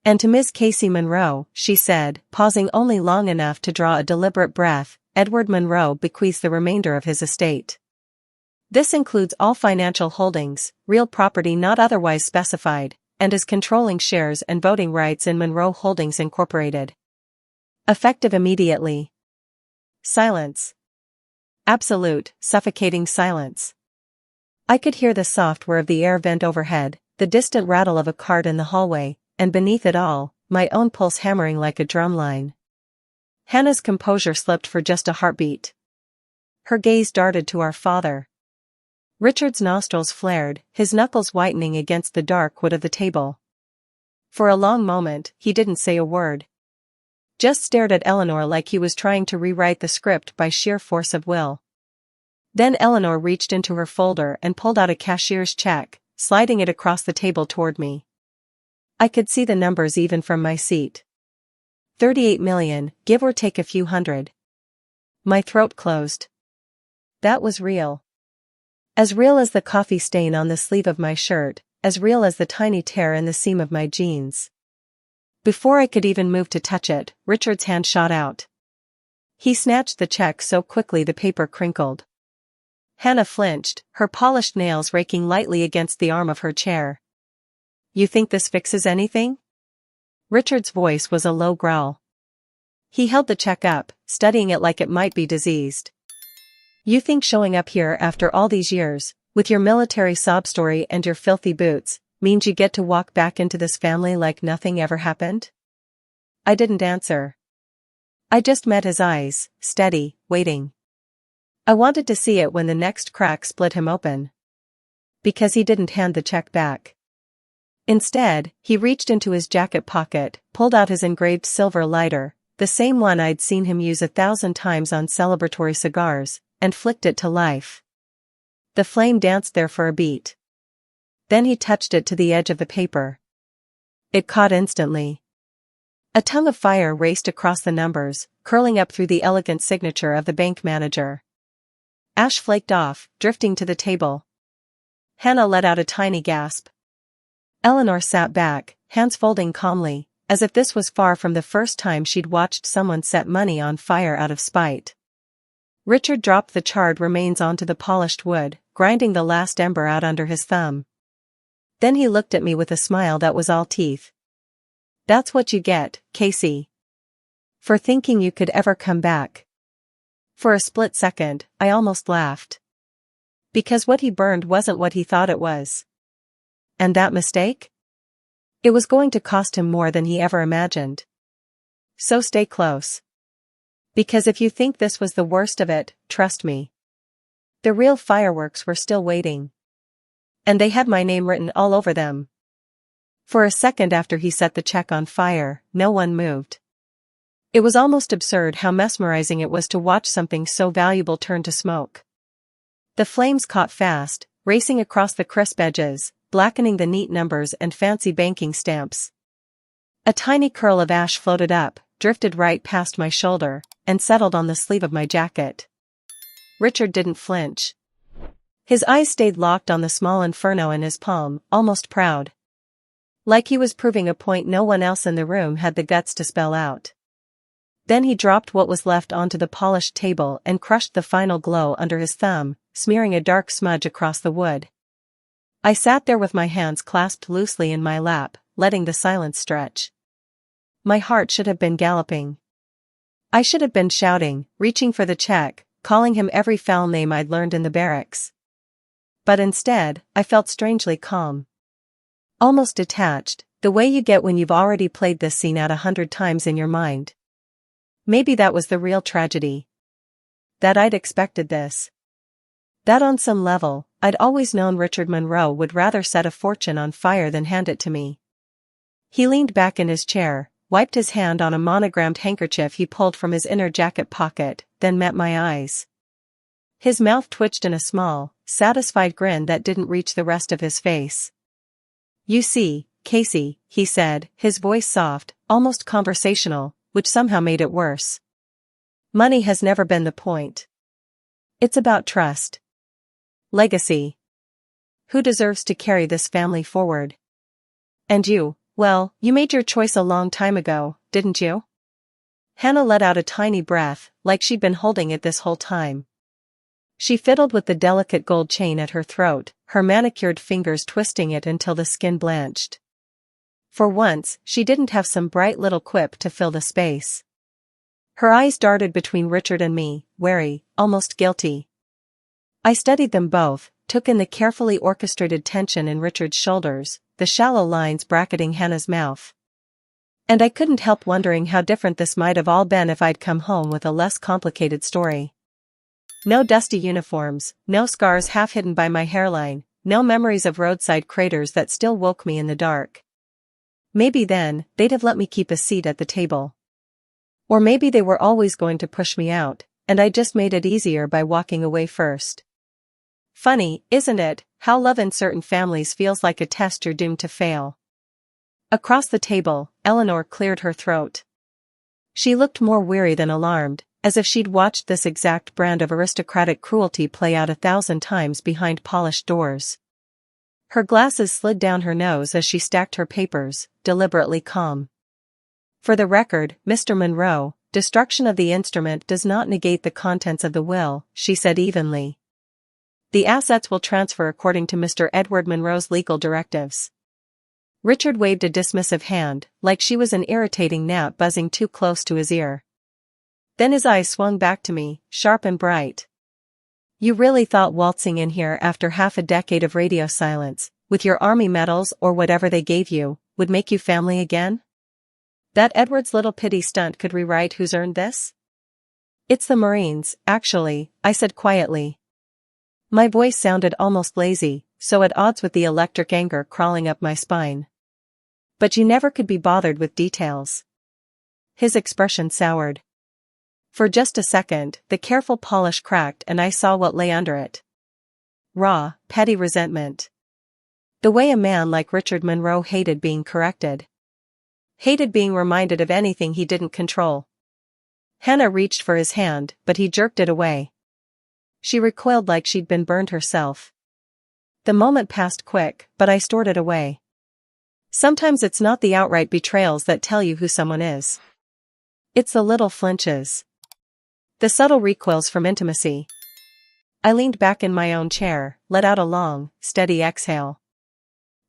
S1: And to Ms. Casey Monroe, she said, pausing only long enough to draw a deliberate breath, Edward Monroe bequeaths the remainder of his estate. This includes all financial holdings, real property not otherwise specified, and is controlling shares and voting rights in Monroe Holdings Incorporated. Effective immediately. Silence. Absolute, suffocating silence. I could hear the soft whir of the air vent overhead, the distant rattle of a cart in the hallway, and beneath it all, my own pulse hammering like a drumline. Hannah's composure slipped for just a heartbeat. Her gaze darted to our father. Richard's nostrils flared, his knuckles whitening against the dark wood of the table. For a long moment, he didn't say a word. Just stared at Eleanor like he was trying to rewrite the script by sheer force of will. Then Eleanor reached into her folder and pulled out a cashier's check, sliding it across the table toward me. I could see the numbers even from my seat. 38 million, give or take a few hundred. My throat closed. That was real. As real as the coffee stain on the sleeve of my shirt, as real as the tiny tear in the seam of my jeans. Before I could even move to touch it, Richard's hand shot out. He snatched the check so quickly the paper crinkled. Hannah flinched, her polished nails raking lightly against the arm of her chair. You think this fixes anything? Richard's voice was a low growl. He held the check up, studying it like it might be diseased. You think showing up here after all these years, with your military sob story and your filthy boots, means you get to walk back into this family like nothing ever happened? I didn't answer. I just met his eyes, steady, waiting. I wanted to see it when the next crack split him open. Because he didn't hand the check back. Instead, he reached into his jacket pocket, pulled out his engraved silver lighter, the same one I'd seen him use 1,000 times on celebratory cigars, and flicked it to life. The flame danced there for a beat. Then he touched it to the edge of the paper. It caught instantly. A tongue of fire raced across the numbers, curling up through the elegant signature of the bank manager. Ash flaked off, drifting to the table. Hannah let out a tiny gasp. Eleanor sat back, hands folding calmly, as if this was far from the first time she'd watched someone set money on fire out of spite. Richard dropped the charred remains onto the polished wood, grinding the last ember out under his thumb. Then he looked at me with a smile that was all teeth. That's what you get, Casey. For thinking you could ever come back. For a split second, I almost laughed. Because what he burned wasn't what he thought it was. And that mistake? It was going to cost him more than he ever imagined. So stay close. Because if you think this was the worst of it, trust me. The real fireworks were still waiting. And they had my name written all over them. For a second after he set the check on fire, no one moved. It was almost absurd how mesmerizing it was to watch something so valuable turn to smoke. The flames caught fast, racing across the crisp edges, blackening the neat numbers and fancy banking stamps. A tiny curl of ash floated up, drifted right past my shoulder, and settled on the sleeve of my jacket. Richard didn't flinch. His eyes stayed locked on the small inferno in his palm, almost proud. Like he was proving a point no one else in the room had the guts to spell out. Then he dropped what was left onto the polished table and crushed the final glow under his thumb, smearing a dark smudge across the wood. I sat there with my hands clasped loosely in my lap, letting the silence stretch. My heart should have been galloping. I should have been shouting, reaching for the check, calling him every foul name I'd learned in the barracks. But instead, I felt strangely calm. Almost detached, the way you get when you've already played this scene out 100 times in your mind. Maybe that was the real tragedy. That I'd expected this. That on some level, I'd always known Richard Monroe would rather set a fortune on fire than hand it to me. He leaned back in his chair, wiped his hand on a monogrammed handkerchief he pulled from his inner jacket pocket, then met my eyes. His mouth twitched in a small, satisfied grin that didn't reach the rest of his face. "You see, Casey," he said, his voice soft, almost conversational, which somehow made it worse. "Money has never been the point. It's about trust. Legacy. Who deserves to carry this family forward? And you, well, you made your choice a long time ago, didn't you?" Hannah let out a tiny breath, like she'd been holding it this whole time. She fiddled with the delicate gold chain at her throat, her manicured fingers twisting it until the skin blanched. For once, she didn't have some bright little quip to fill the space. Her eyes darted between Richard and me, wary, almost guilty. I studied them both, took in the carefully orchestrated tension in Richard's shoulders, the shallow lines bracketing Hannah's mouth. And I couldn't help wondering how different this might have all been if I'd come home with a less complicated story. No dusty uniforms, no scars half hidden by my hairline, no memories of roadside craters that still woke me in the dark. Maybe then, they'd have let me keep a seat at the table. Or maybe they were always going to push me out, and I just made it easier by walking away first. Funny, isn't it, how love in certain families feels like a test you're doomed to fail. Across the table, Eleanor cleared her throat. She looked more weary than alarmed, as if she'd watched this exact brand of aristocratic cruelty play out 1,000 times behind polished doors. Her glasses slid down her nose as she stacked her papers, deliberately calm. "For the record, Mr. Monroe, destruction of the instrument does not negate the contents of the will," she said evenly. "The assets will transfer according to Mr. Edward Monroe's legal directives." Richard waved a dismissive hand, like she was an irritating gnat buzzing too close to his ear. Then his eyes swung back to me, sharp and bright. "You really thought waltzing in here after half a decade of radio silence, with your army medals or whatever they gave you, would make you family again? That Edward's little pity stunt could rewrite Who's Earned This?" "It's the Marines, actually," I said quietly. My voice sounded almost lazy, so at odds with the electric anger crawling up my spine. "But you never could be bothered with details." His expression soured. For just a second, the careful polish cracked and I saw what lay under it. Raw, petty resentment. The way a man like Richard Monroe hated being corrected. Hated being reminded of anything he didn't control. Hannah reached for his hand, but he jerked it away. She recoiled like she'd been burned herself. The moment passed quick, but I stored it away. Sometimes it's not the outright betrayals that tell you who someone is. It's the little flinches. The subtle recoils from intimacy. I leaned back in my own chair, let out a long, steady exhale.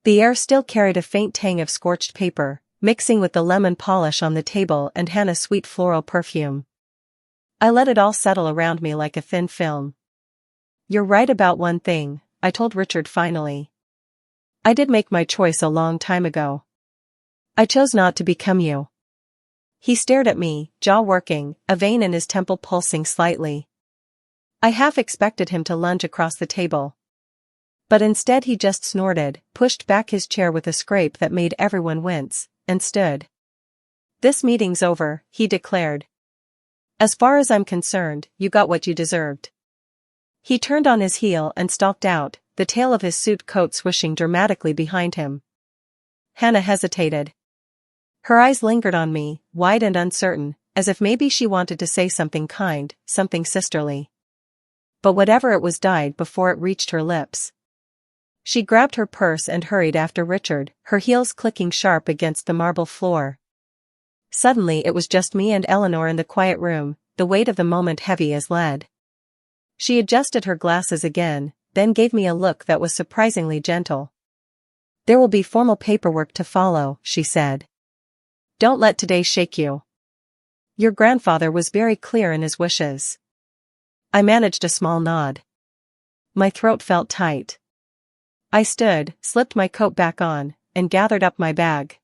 S1: The air still carried a faint tang of scorched paper, mixing with the lemon polish on the table and Hannah's sweet floral perfume. I let it all settle around me like a thin film. "You're right about one thing," I told Richard finally. "I did make my choice a long time ago. I chose not to become you." He stared at me, jaw working, a vein in his temple pulsing slightly. I half expected him to lunge across the table. But instead he just snorted, pushed back his chair with a scrape that made everyone wince, and stood. "This meeting's over," he declared. "As far as I'm concerned, you got what you deserved." He turned on his heel and stalked out, the tail of his suit coat swishing dramatically behind him. Hannah hesitated. Her eyes lingered on me, wide and uncertain, as if maybe she wanted to say something kind, something sisterly. But whatever it was died before it reached her lips. She grabbed her purse and hurried after Richard, her heels clicking sharp against the marble floor. Suddenly it was just me and Eleanor in the quiet room, the weight of the moment heavy as lead. She adjusted her glasses again, then gave me a look that was surprisingly gentle. There will be formal paperwork to follow, she said. Don't let today shake you. Your grandfather was very clear in his wishes. I managed a small nod. My throat felt tight. I stood, slipped my coat back on, and gathered up my bag.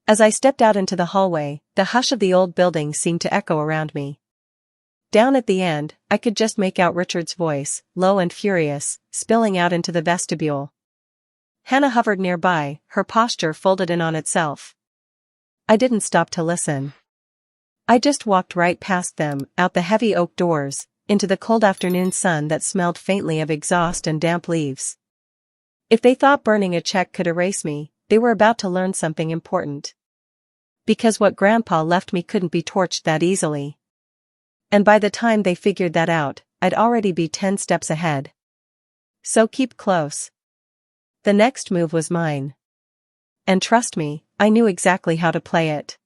S1: As I stepped out into the hallway, the hush of the old building seemed to echo around me. Down at the end, I could just make out Richard's voice, low and furious, spilling out into the vestibule. Hannah hovered nearby, her posture folded in on itself. I didn't stop to listen. I just walked right past them, out the heavy oak doors, into the cold afternoon sun that smelled faintly of exhaust and damp leaves. If they thought burning a check could erase me, they were about to learn something important. Because what Grandpa left me couldn't be torched that easily. And by the time they figured that out, I'd already be 10 steps ahead. So keep close. The next move was mine. And trust me, I knew exactly how to play it.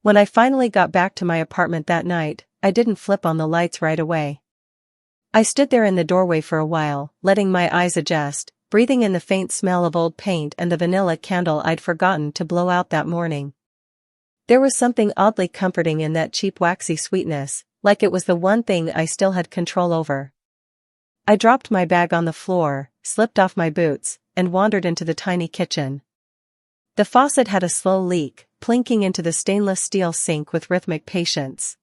S1: When I finally got back to my apartment that night, I didn't flip on the lights right away. I stood there in the doorway for a while, letting my eyes adjust, breathing in the faint smell of old paint and the vanilla candle I'd forgotten to blow out that morning. There was something oddly comforting in that cheap waxy sweetness, like it was the one thing I still had control over. I dropped my bag on the floor, slipped off my boots, and wandered into the tiny kitchen. The faucet had a slow leak, plinking into the stainless steel sink with rhythmic patience.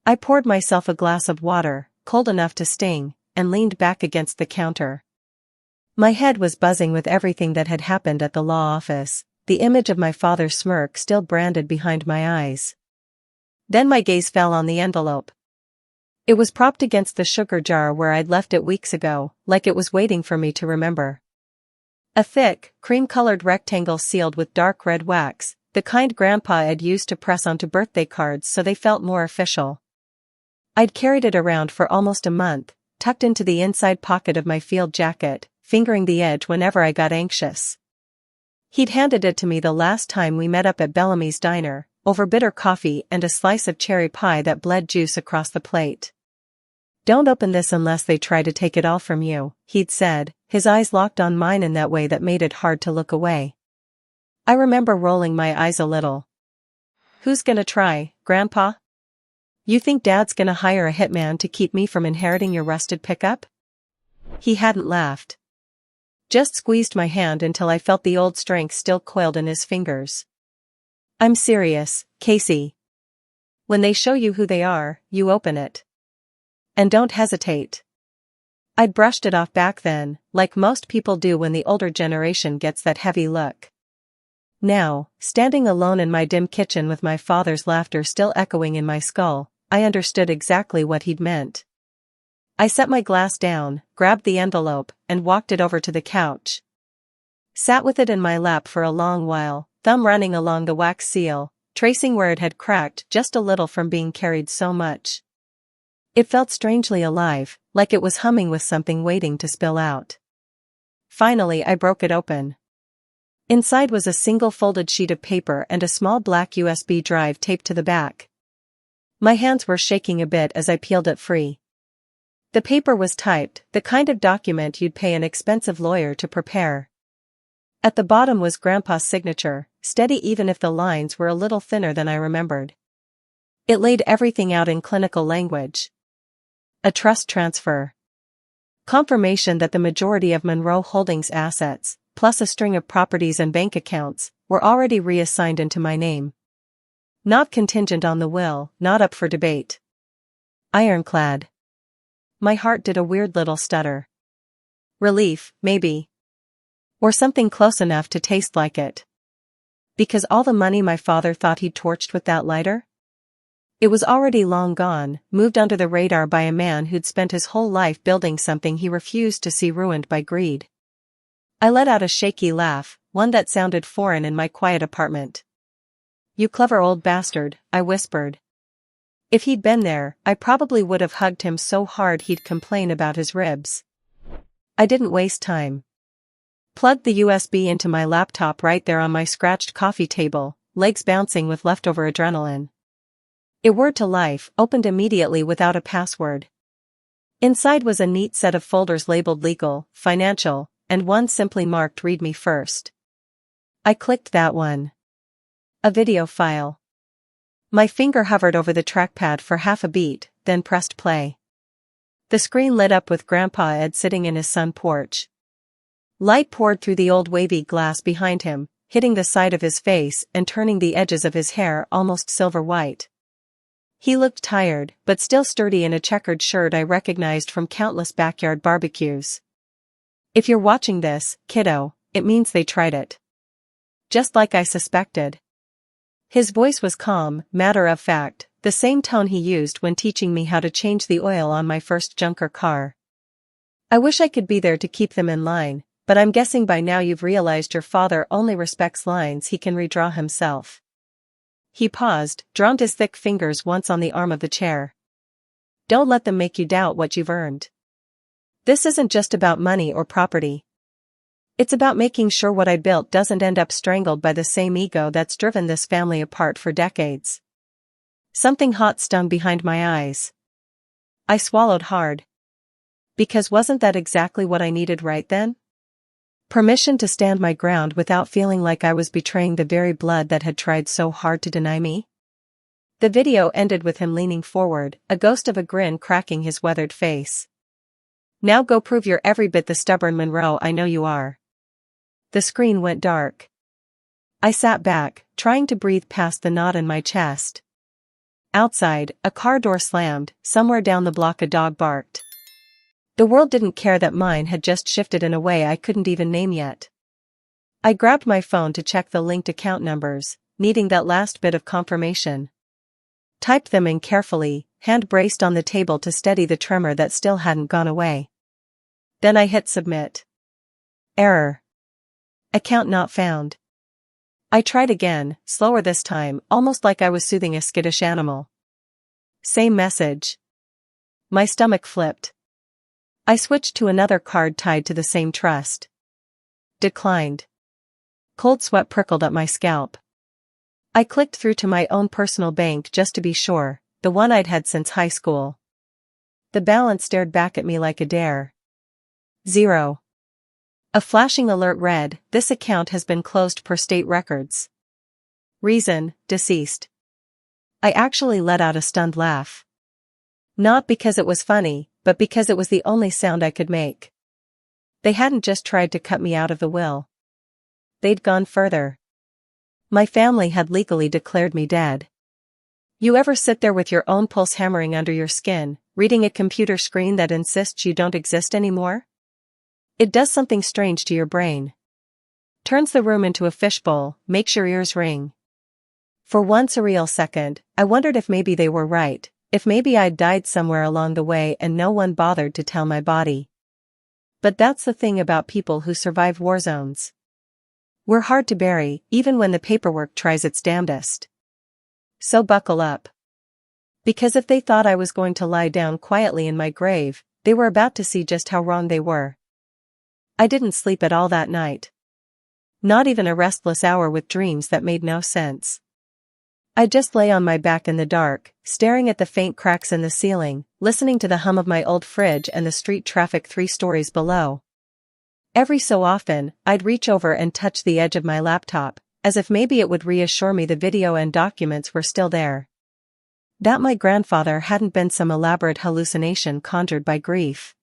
S1: I poured myself a glass of water, cold enough to sting, and leaned back against the counter. My head was buzzing with everything that had happened at the law office, the image of my father's smirk still branded behind my eyes. Then my gaze fell on the envelope. It was propped against the sugar jar where I'd left it weeks ago, like it was waiting for me to remember. A thick, cream-colored rectangle sealed with dark red wax, the kind Grandpa had used to press onto birthday cards so they felt more official. I'd carried it around for almost a month, tucked into the inside pocket of my field jacket, fingering the edge whenever I got anxious. He'd handed it to me the last time we met up at Bellamy's diner, over bitter coffee and a slice of cherry pie that bled juice across the plate. Don't open this unless they try to take it all from you, he'd said, his eyes locked on mine in that way that made it hard to look away. I remember rolling my eyes a little. Who's gonna try, Grandpa? You think Dad's gonna hire a hitman to keep me from inheriting your rusted pickup? He hadn't laughed. Just squeezed my hand until I felt the old strength still coiled in his fingers. I'm serious, Casey. When they show you who they are, you open it. And don't hesitate. I'd brushed it off back then, like most people do when the older generation gets that heavy look. Now, standing alone in my dim kitchen with my father's laughter still echoing in my skull, I understood exactly what he'd meant. I set my glass down, grabbed the envelope, and walked it over to the couch. Sat with it in my lap for a long while, thumb running along the wax seal, tracing where it had cracked just a little from being carried so much. It felt strangely alive, like it was humming with something waiting to spill out. Finally I broke it open. Inside was a single folded sheet of paper and a small black USB drive taped to the back. My hands were shaking a bit as I peeled it free. The paper was typed, the kind of document you'd pay an expensive lawyer to prepare. At the bottom was Grandpa's signature, steady even if the lines were a little thinner than I remembered. It laid everything out in clinical language. A trust transfer. Confirmation that the majority of Monroe Holdings assets, plus a string of properties and bank accounts, were already reassigned into my name. Not contingent on the will, not up for debate. Ironclad. My heart did a weird little stutter. Relief, maybe. Or something close enough to taste like it. Because all the money my father thought he'd torched with that lighter? It was already long gone, moved under the radar by a man who'd spent his whole life building something he refused to see ruined by greed. I let out a shaky laugh, one that sounded foreign in my quiet apartment. "You clever old bastard," I whispered. If he'd been there, I probably would have hugged him so hard he'd complain about his ribs. I didn't waste time. Plugged the USB into my laptop right there on my scratched coffee table, legs bouncing with leftover adrenaline. It whirred to life, opened immediately without a password. Inside was a neat set of folders labeled legal, financial, and one simply marked read me first. I clicked that one. A video file. My finger hovered over the trackpad for half a beat, then pressed play. The screen lit up with Grandpa Ed sitting in his sun porch. Light poured through the old wavy glass behind him, hitting the side of his face and turning the edges of his hair almost silver white. He looked tired, but still sturdy in a checkered shirt I recognized from countless backyard barbecues. "If you're watching this, kiddo, it means they tried it. Just like I suspected." His voice was calm, matter of fact, the same tone he used when teaching me how to change the oil on my first junker car. "I wish I could be there to keep them in line, but I'm guessing by now you've realized your father only respects lines he can redraw himself." He paused, drummed his thick fingers once on the arm of the chair. "Don't let them make you doubt what you've earned. This isn't just about money or property. It's about making sure what I built doesn't end up strangled by the same ego that's driven this family apart for decades." Something hot stung behind my eyes. I swallowed hard. Because wasn't that exactly what I needed right then? Permission to stand my ground without feeling like I was betraying the very blood that had tried so hard to deny me? The video ended with him leaning forward, a ghost of a grin cracking his weathered face. "Now go prove you're every bit the stubborn Monroe I know you are." The screen went dark. I sat back, trying to breathe past the knot in my chest. Outside, a car door slammed, somewhere down the block a dog barked. The world didn't care that mine had just shifted in a way I couldn't even name yet. I grabbed my phone to check the linked account numbers, needing that last bit of confirmation. Typed them in carefully, hand braced on the table to steady the tremor that still hadn't gone away. Then I hit submit. Error. Account not found. I tried again, slower this time, almost like I was soothing a skittish animal. Same message. My stomach flipped. I switched to another card tied to the same trust. Declined. Cold sweat prickled up my scalp. I clicked through to my own personal bank just to be sure, the one I'd had since high school. The balance stared back at me like a dare. 0. A flashing alert read, "This account has been closed per state records. Reason, deceased." I actually let out a stunned laugh. Not because it was funny, but because it was the only sound I could make. They hadn't just tried to cut me out of the will. They'd gone further. My family had legally declared me dead. You ever sit there with your own pulse hammering under your skin, reading a computer screen that insists you don't exist anymore? It does something strange to your brain. Turns the room into a fishbowl, makes your ears ring. For one surreal second, I wondered if maybe they were right, if maybe I'd died somewhere along the way and no one bothered to tell my body. But that's the thing about people who survive war zones. We're hard to bury, even when the paperwork tries its damnedest. So buckle up. Because if they thought I was going to lie down quietly in my grave, they were about to see just how wrong they were. I didn't sleep at all that night. Not even a restless hour with dreams that made no sense. I just lay on my back in the dark, staring at the faint cracks in the ceiling, listening to the hum of my old fridge and the street traffic 3 stories below. Every so often, I'd reach over and touch the edge of my laptop, as if maybe it would reassure me the video and documents were still there. That my grandfather hadn't been some elaborate hallucination conjured by grief.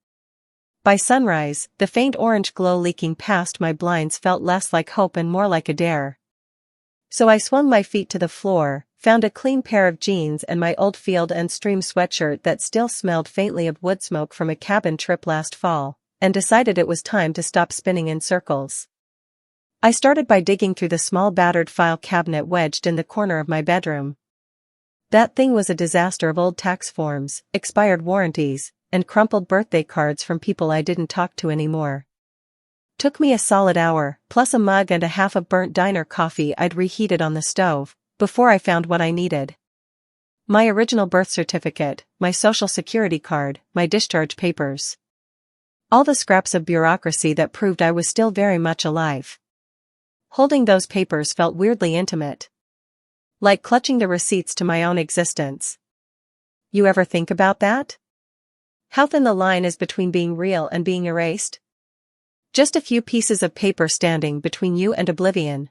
S1: By sunrise, the faint orange glow leaking past my blinds felt less like hope and more like a dare. So I swung my feet to the floor, found a clean pair of jeans and my old Field and Stream sweatshirt that still smelled faintly of wood smoke from a cabin trip last fall, and decided it was time to stop spinning in circles. I started by digging through the small battered file cabinet wedged in the corner of my bedroom. That thing was a disaster of old tax forms, expired warranties, and crumpled birthday cards from people I didn't talk to anymore. Took me a solid hour, plus a mug and a half of burnt diner coffee I'd reheated on the stove, before I found what I needed. My original birth certificate, my social security card, my discharge papers. All the scraps of bureaucracy that proved I was still very much alive. Holding those papers felt weirdly intimate. Like clutching the receipts to my own existence. You ever think about that? How thin the line is between being real and being erased? Just a few pieces of paper standing between you and oblivion.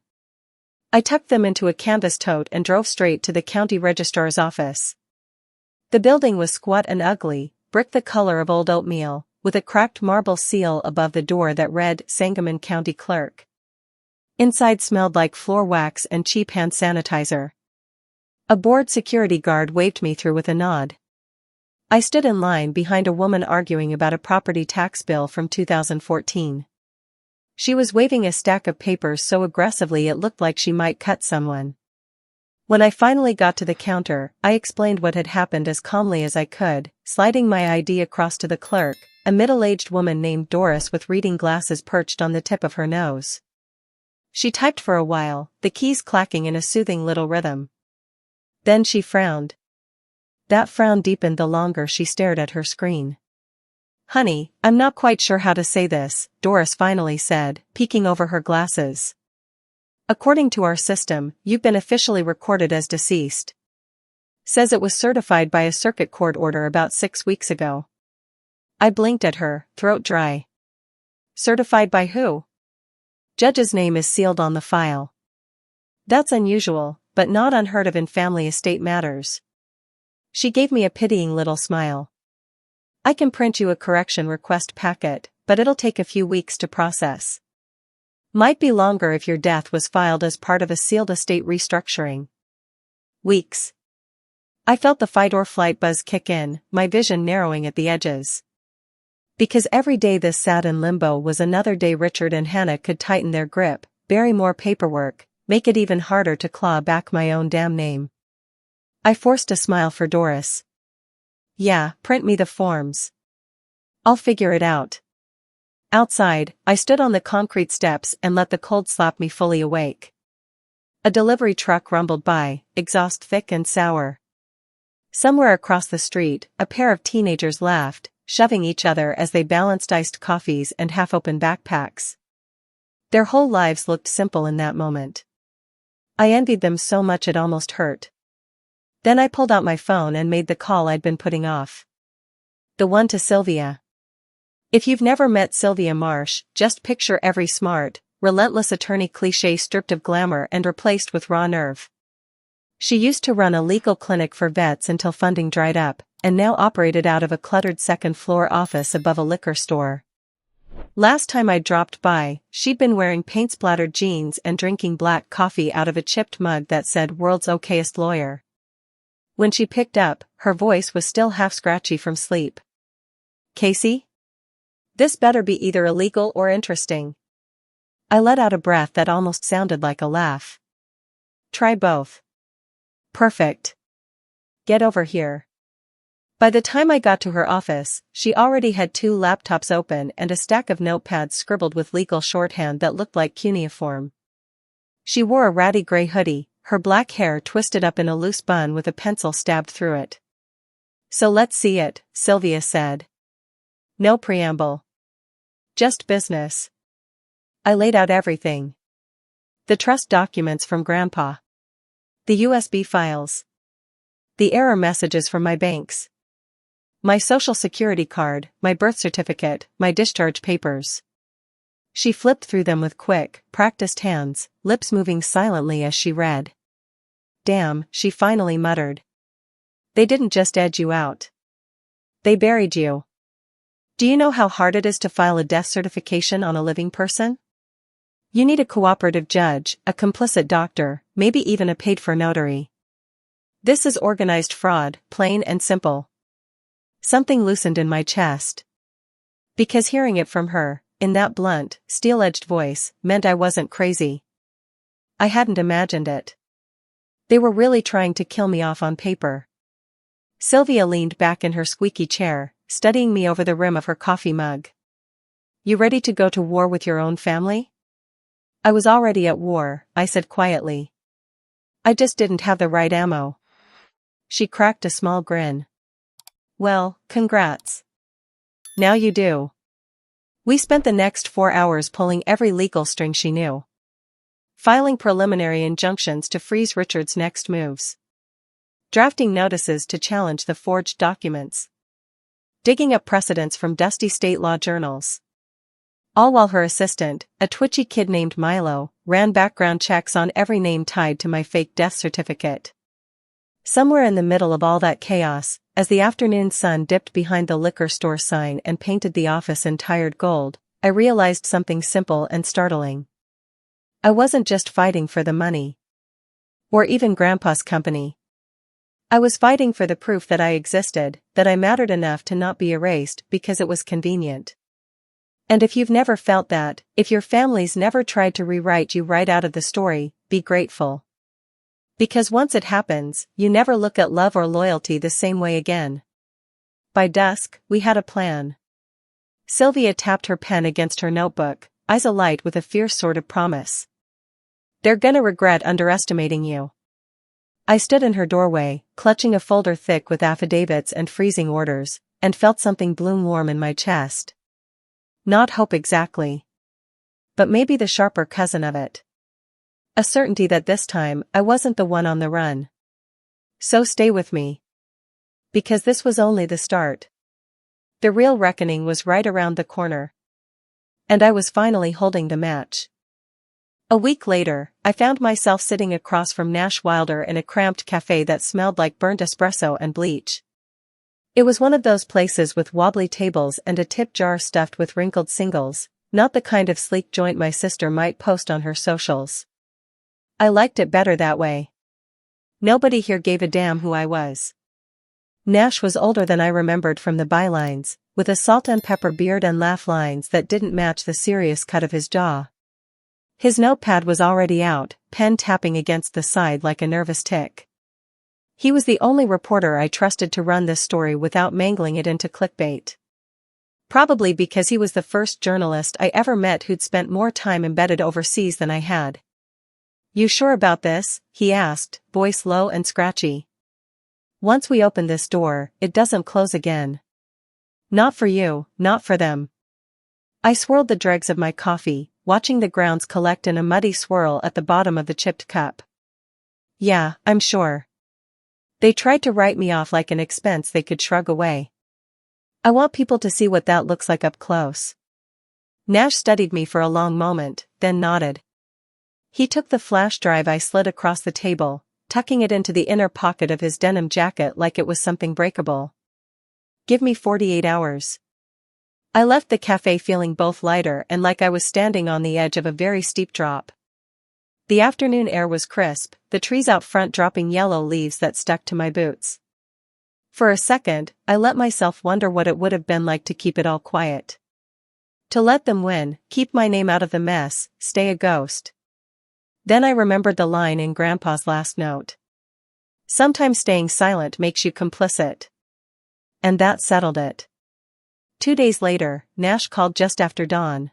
S1: I tucked them into a canvas tote and drove straight to the county registrar's office. The building was squat and ugly, brick the color of old oatmeal, with a cracked marble seal above the door that read Sangamon County Clerk. Inside smelled like floor wax and cheap hand sanitizer. A bored security guard waved me through with a nod. I stood in line behind a woman arguing about a property tax bill from 2014. She was waving a stack of papers so aggressively it looked like she might cut someone. When I finally got to the counter, I explained what had happened as calmly as I could, sliding my ID across to the clerk, a middle-aged woman named Doris with reading glasses perched on the tip of her nose. She typed for a while, the keys clacking in a soothing little rhythm. Then she frowned. That frown deepened the longer she stared at her screen. "Honey, I'm not quite sure how to say this," Doris finally said, peeking over her glasses. "According to our system, you've been officially recorded as deceased. Says it was certified by a circuit court order about 6 weeks ago." I blinked at her, throat dry. "Certified by who?" "Judge's name is sealed on the file." "That's unusual, but not unheard of in family estate matters." She gave me a pitying little smile. "I can print you a correction request packet, but it'll take a few weeks to process. Might be longer if your death was filed as part of a sealed estate restructuring." Weeks. I felt the fight-or-flight buzz kick in, my vision narrowing at the edges. Because every day this sat in limbo was another day Richard and Hannah could tighten their grip, bury more paperwork, make it even harder to claw back my own damn name. I forced a smile for Doris. "Yeah, print me the forms. I'll figure it out." Outside, I stood on the concrete steps and let the cold slap me fully awake. A delivery truck rumbled by, exhaust thick and sour. Somewhere across the street, a pair of teenagers laughed, shoving each other as they balanced iced coffees and half-open backpacks. Their whole lives looked simple in that moment. I envied them so much it almost hurt. Then I pulled out my phone and made the call I'd been putting off. The one to Sylvia. If you've never met Sylvia Marsh, just picture every smart, relentless attorney cliché stripped of glamour and replaced with raw nerve. She used to run a legal clinic for vets until funding dried up, and now operated out of a cluttered second-floor office above a liquor store. Last time I dropped by, she'd been wearing paint-splattered jeans and drinking black coffee out of a chipped mug that said "World's Okayest Lawyer." When she picked up, her voice was still half-scratchy from sleep. "Casey? This better be either illegal or interesting." I let out a breath that almost sounded like a laugh. "Try both." "Perfect. Get over here." By the time I got to her office, she already had 2 laptops open and a stack of notepads scribbled with legal shorthand that looked like cuneiform. She wore a ratty gray hoodie, her black hair twisted up in a loose bun with a pencil stabbed through it. "So let's see it," Sylvia said. "No preamble. Just business." I laid out everything. The trust documents from Grandpa. The USB files. The error messages from my banks. My social security card, my birth certificate, my discharge papers. She flipped through them with quick, practiced hands, lips moving silently as she read. "Damn," she finally muttered. "They didn't just edge you out. They buried you. Do you know how hard it is to file a death certification on a living person? You need a cooperative judge, a complicit doctor, maybe even a paid-for notary. This is organized fraud, plain and simple." Something loosened in my chest. Because hearing it from her, in that blunt, steel-edged voice, meant I wasn't crazy. I hadn't imagined it. They were really trying to kill me off on paper. Sylvia leaned back in her squeaky chair, studying me over the rim of her coffee mug. You ready to go to war with your own family? I was already at war, I said quietly. I just didn't have the right ammo. She cracked a small grin. Well, congrats. Now you do. We spent the next 4 hours pulling every legal string she knew. Filing preliminary injunctions to freeze Richard's next moves. Drafting notices to challenge the forged documents. Digging up precedents from dusty state law journals. All while her assistant, a twitchy kid named Milo, ran background checks on every name tied to my fake death certificate. Somewhere in the middle of all that chaos, as the afternoon sun dipped behind the liquor store sign and painted the office in tired gold, I realized something simple and startling. I wasn't just fighting for the money. Or even Grandpa's company. I was fighting for the proof that I existed, that I mattered enough to not be erased because it was convenient. And if you've never felt that, if your family's never tried to rewrite you right out of the story, be grateful. Because once it happens, you never look at love or loyalty the same way again. By dusk, we had a plan. Sylvia tapped her pen against her notebook, eyes alight with a fierce sort of promise. They're gonna regret underestimating you. I stood in her doorway, clutching a folder thick with affidavits and freezing orders, and felt something bloom warm in my chest. Not hope exactly. But maybe the sharper cousin of it. A certainty that this time, I wasn't the one on the run. So stay with me. Because this was only the start. The real reckoning was right around the corner. And I was finally holding the match. A week later, I found myself sitting across from Nash Wilder in a cramped cafe that smelled like burnt espresso and bleach. It was one of those places with wobbly tables and a tip jar stuffed with wrinkled singles, not the kind of sleek joint my sister might post on her socials. I liked it better that way. Nobody here gave a damn who I was. Nash was older than I remembered from the bylines, with a salt and pepper beard and laugh lines that didn't match the serious cut of his jaw. His notepad was already out, pen tapping against the side like a nervous tick. He was the only reporter I trusted to run this story without mangling it into clickbait. Probably because he was the first journalist I ever met who'd spent more time embedded overseas than I had. You sure about this? He asked, voice low and scratchy. Once we open this door, it doesn't close again. Not for you, not for them. I swirled the dregs of my coffee, watching the grounds collect in a muddy swirl at the bottom of the chipped cup. Yeah, I'm sure. They tried to write me off like an expense they could shrug away. I want people to see what that looks like up close. Nash studied me for a long moment, then nodded. He took the flash drive I slid across the table, tucking it into the inner pocket of his denim jacket like it was something breakable. Give me 48 hours. I left the cafe feeling both lighter and like I was standing on the edge of a very steep drop. The afternoon air was crisp, the trees out front dropping yellow leaves that stuck to my boots. For a second, I let myself wonder what it would have been like to keep it all quiet. To let them win, keep my name out of the mess, stay a ghost. Then I remembered the line in Grandpa's last note. Sometimes staying silent makes you complicit. And that settled it. 2 days later, Nash called just after dawn.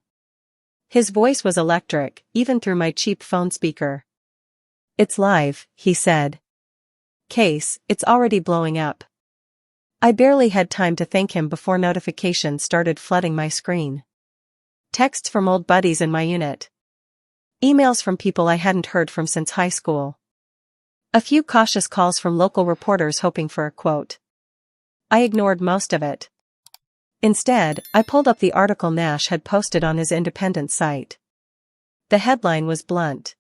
S1: His voice was electric, even through my cheap phone speaker. It's live, he said. Case, it's already blowing up. I barely had time to thank him before notifications started flooding my screen. Texts from old buddies in my unit. Emails from people I hadn't heard from since high school. A few cautious calls from local reporters hoping for a quote. I ignored most of it. Instead, I pulled up the article Nash had posted on his independent site. The headline was blunt.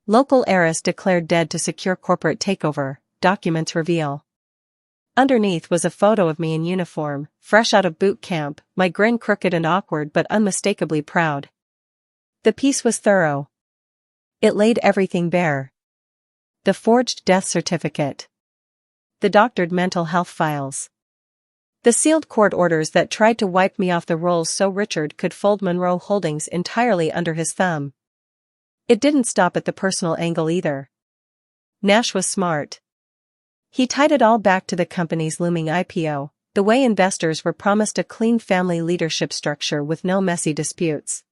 S1: Local heiress declared dead to secure corporate takeover, documents reveal. Underneath was a photo of me in uniform, fresh out of boot camp, my grin crooked and awkward but unmistakably proud. The piece was thorough. It laid everything bare. The forged death certificate. The doctored mental health files. The sealed court orders that tried to wipe me off the rolls so Richard could fold Monroe Holdings entirely under his thumb. It didn't stop at the personal angle either. Nash was smart. He tied it all back to the company's looming IPO, the way investors were promised a clean family leadership structure with no messy disputes.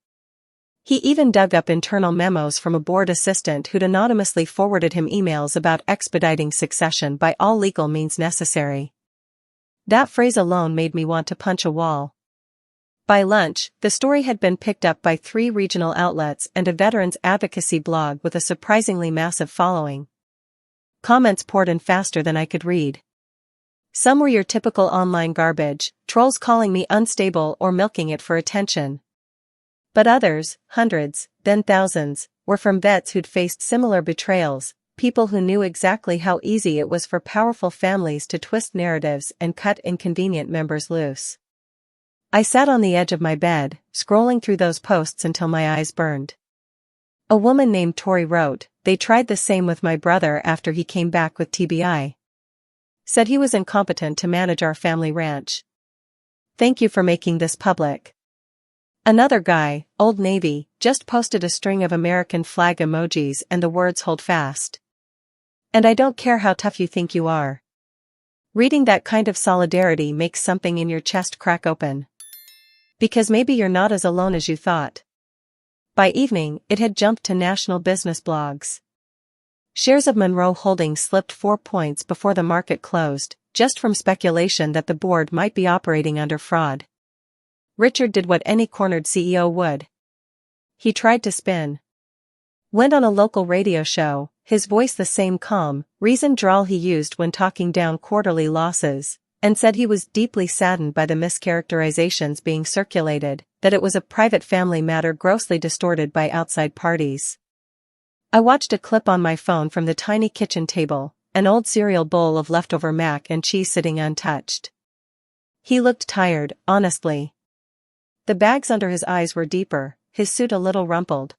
S1: He even dug up internal memos from a board assistant who'd anonymously forwarded him emails about expediting succession by all legal means necessary. That phrase alone made me want to punch a wall. By lunch, the story had been picked up by 3 regional outlets and a veterans advocacy blog with a surprisingly massive following. Comments poured in faster than I could read. Some were your typical online garbage, trolls calling me unstable or milking it for attention. But others, hundreds, then thousands, were from vets who'd faced similar betrayals, people who knew exactly how easy it was for powerful families to twist narratives and cut inconvenient members loose. I sat on the edge of my bed, scrolling through those posts until my eyes burned. A woman named Tori wrote, "They tried the same with my brother after he came back with TBI. Said he was incompetent to manage our family ranch. Thank you for making this public." Another guy, Old Navy, just posted a string of American flag emojis and the words "hold fast." And I don't care how tough you think you are. Reading that kind of solidarity makes something in your chest crack open. Because maybe you're not as alone as you thought. By evening, it had jumped to national business blogs. Shares of Monroe Holdings slipped 4 points before the market closed, just from speculation that the board might be operating under fraud. Richard did what any cornered CEO would. He tried to spin. Went on a local radio show, his voice the same calm, reasoned drawl he used when talking down quarterly losses, and said he was deeply saddened by the mischaracterizations being circulated, that it was a private family matter grossly distorted by outside parties. I watched a clip on my phone from the tiny kitchen table, an old cereal bowl of leftover mac and cheese sitting untouched. He looked tired, honestly. The bags under his eyes were deeper, his suit a little rumpled.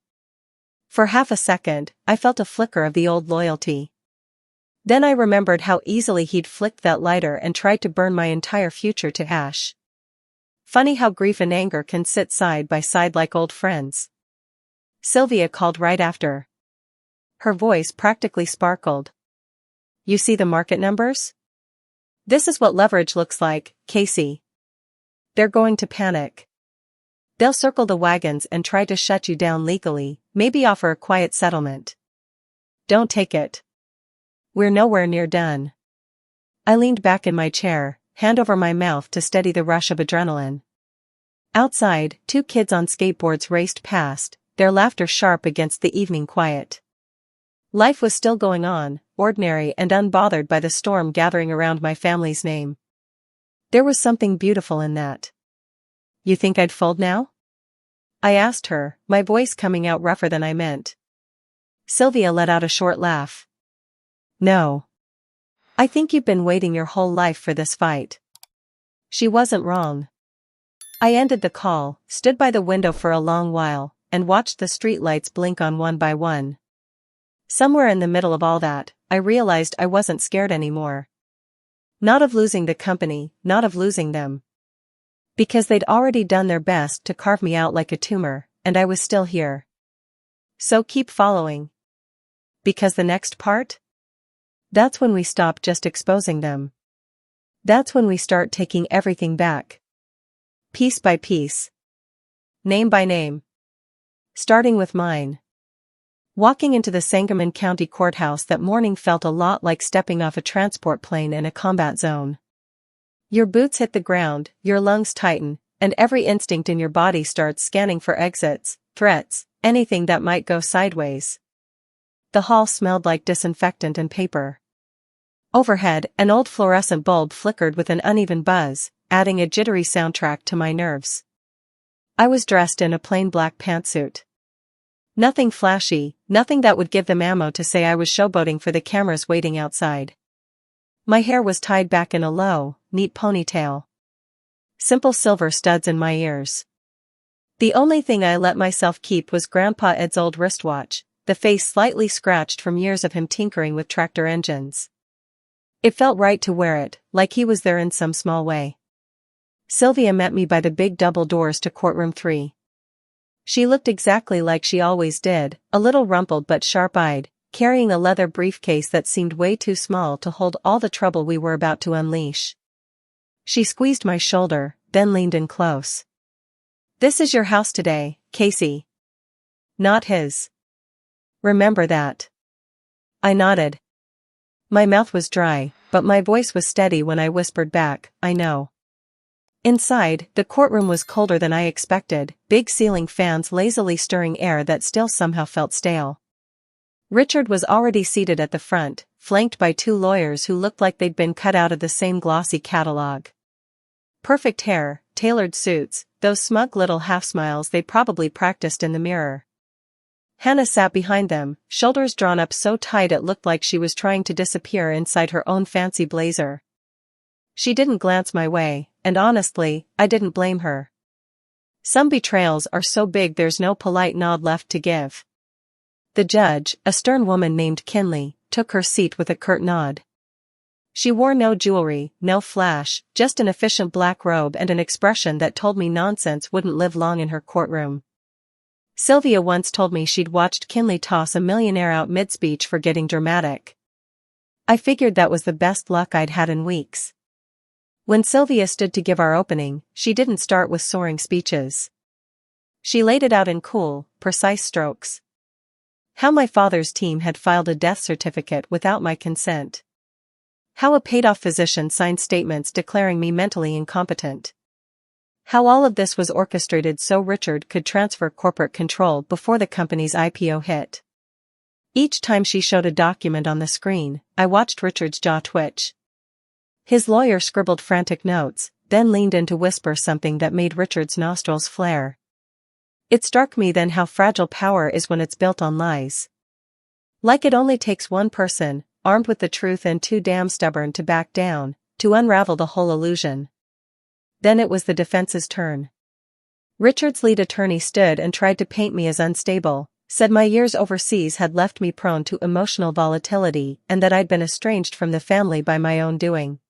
S1: For half a second, I felt a flicker of the old loyalty. Then I remembered how easily he'd flicked that lighter and tried to burn my entire future to ash. Funny how grief and anger can sit side by side like old friends. Sylvia called right after. Her voice practically sparkled. "You see the market numbers? This is what leverage looks like, Casey. They're going to panic. They'll circle the wagons and try to shut you down legally, maybe offer a quiet settlement. Don't take it. We're nowhere near done." I leaned back in my chair, hand over my mouth to steady the rush of adrenaline. Outside, 2 kids on skateboards raced past, their laughter sharp against the evening quiet. Life was still going on, ordinary and unbothered by the storm gathering around my family's name. There was something beautiful in that. "You think I'd fold now?" I asked her, my voice coming out rougher than I meant. Sylvia let out a short laugh. "No. I think you've been waiting your whole life for this fight." She wasn't wrong. I ended the call, stood by the window for a long while, and watched the streetlights blink on one by one. Somewhere in the middle of all that, I realized I wasn't scared anymore. Not of losing the company, not of losing them. Because they'd already done their best to carve me out like a tumor, and I was still here. So keep following. Because the next part? That's when we stop just exposing them. That's when we start taking everything back. Piece by piece. Name by name. Starting with mine. Walking into the Sangamon County Courthouse that morning felt a lot like stepping off a transport plane in a combat zone. Your boots hit the ground, your lungs tighten, and every instinct in your body starts scanning for exits, threats, anything that might go sideways. The hall smelled like disinfectant and paper. Overhead, an old fluorescent bulb flickered with an uneven buzz, adding a jittery soundtrack to my nerves. I was dressed in a plain black pantsuit. Nothing flashy, nothing that would give them ammo to say I was showboating for the cameras waiting outside. My hair was tied back in a low, neat ponytail. Simple silver studs in my ears. The only thing I let myself keep was Grandpa Ed's old wristwatch, the face slightly scratched from years of him tinkering with tractor engines. It felt right to wear it, like he was there in some small way. Sylvia met me by the big double doors to courtroom 3. She looked exactly like she always did, a little rumpled but sharp-eyed, carrying a leather briefcase that seemed way too small to hold all the trouble we were about to unleash. She squeezed my shoulder, then leaned in close. "This is your house today, Casey. Not his. Remember that." I nodded. My mouth was dry, but my voice was steady when I whispered back, "I know." Inside, the courtroom was colder than I expected, big ceiling fans lazily stirring air that still somehow felt stale. Richard was already seated at the front, flanked by two lawyers who looked like they'd been cut out of the same glossy catalog. Perfect hair, tailored suits, those smug little half-smiles they'd probably practiced in the mirror. Hannah sat behind them, shoulders drawn up so tight it looked like she was trying to disappear inside her own fancy blazer. She didn't glance my way, and honestly, I didn't blame her. Some betrayals are so big there's no polite nod left to give. The judge, a stern woman named Kinley, took her seat with a curt nod. She wore no jewelry, no flash, just an efficient black robe and an expression that told me nonsense wouldn't live long in her courtroom. Sylvia once told me she'd watched Kinley toss a millionaire out mid-speech for getting dramatic. I figured that was the best luck I'd had in weeks. When Sylvia stood to give our opening, she didn't start with soaring speeches. She laid it out in cool, precise strokes. How my father's team had filed a death certificate without my consent. How a paid-off physician signed statements declaring me mentally incompetent. How all of this was orchestrated so Richard could transfer corporate control before the company's IPO hit. Each time she showed a document on the screen, I watched Richard's jaw twitch. His lawyer scribbled frantic notes, then leaned in to whisper something that made Richard's nostrils flare. It struck me then how fragile power is when it's built on lies. Like it only takes one person, armed with the truth and too damn stubborn to back down, to unravel the whole illusion. Then it was the defense's turn. Richard's lead attorney stood and tried to paint me as unstable, said my years overseas had left me prone to emotional volatility and that I'd been estranged from the family by my own doing.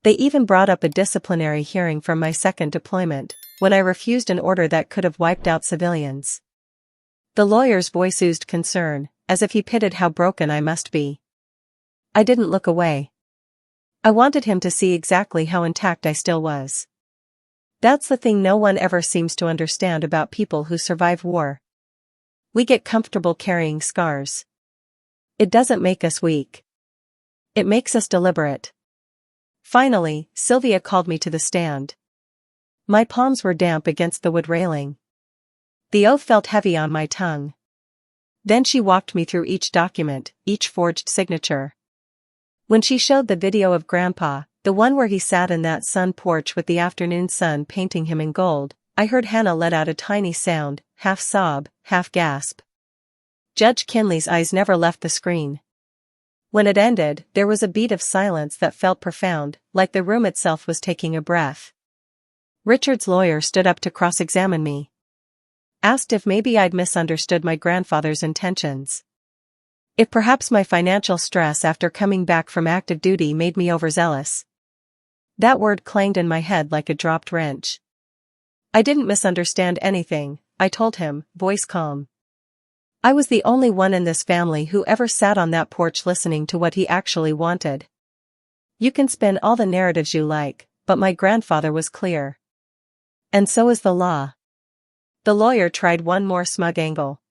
S1: They even brought up a disciplinary hearing from my second deployment, when I refused an order that could have wiped out civilians. The lawyer's voice oozed concern, as if he pitied how broken I must be. I didn't look away. I wanted him to see exactly how intact I still was. That's the thing no one ever seems to understand about people who survive war. We get comfortable carrying scars. It doesn't make us weak. It makes us deliberate. Finally, Sylvia called me to the stand. My palms were damp against the wood railing. The oath felt heavy on my tongue. Then she walked me through each document, each forged signature. When she showed the video of Grandpa, the one where he sat in that sun porch with the afternoon sun painting him in gold, I heard Hannah let out a tiny sound, half sob, half gasp. Judge Kinley's eyes never left the screen. When it ended, there was a beat of silence that felt profound, like the room itself was taking a breath. Richard's lawyer stood up to cross-examine me. Asked if maybe I'd misunderstood my grandfather's intentions. If perhaps my financial stress after coming back from active duty made me overzealous. That word clanged in my head like a dropped wrench. I didn't misunderstand anything, I told him, voice calm. I was the only one in this family who ever sat on that porch listening to what he actually wanted. You can spin all the narratives you like, but my grandfather was clear. And so is the law. The lawyer tried one more smug angle.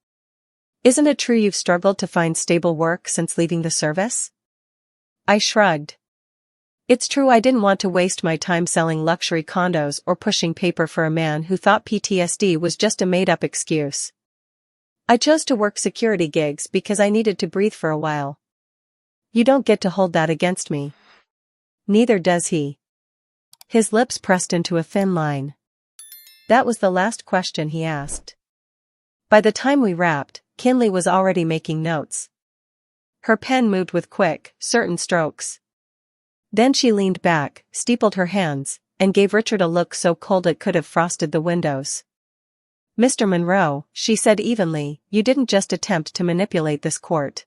S1: Isn't it true you've struggled to find stable work since leaving the service? I shrugged. It's true I didn't want to waste my time selling luxury condos or pushing paper for a man who thought PTSD was just a made-up excuse. I chose to work security gigs because I needed to breathe for a while. You don't get to hold that against me. Neither does he. His lips pressed into a thin line. That was the last question he asked. By the time we wrapped, Kinley was already making notes. Her pen moved with quick, certain strokes. Then she leaned back, steepled her hands, and gave Richard a look so cold it could have frosted the windows. Mr. Monroe, she said evenly, you didn't just attempt to manipulate this court.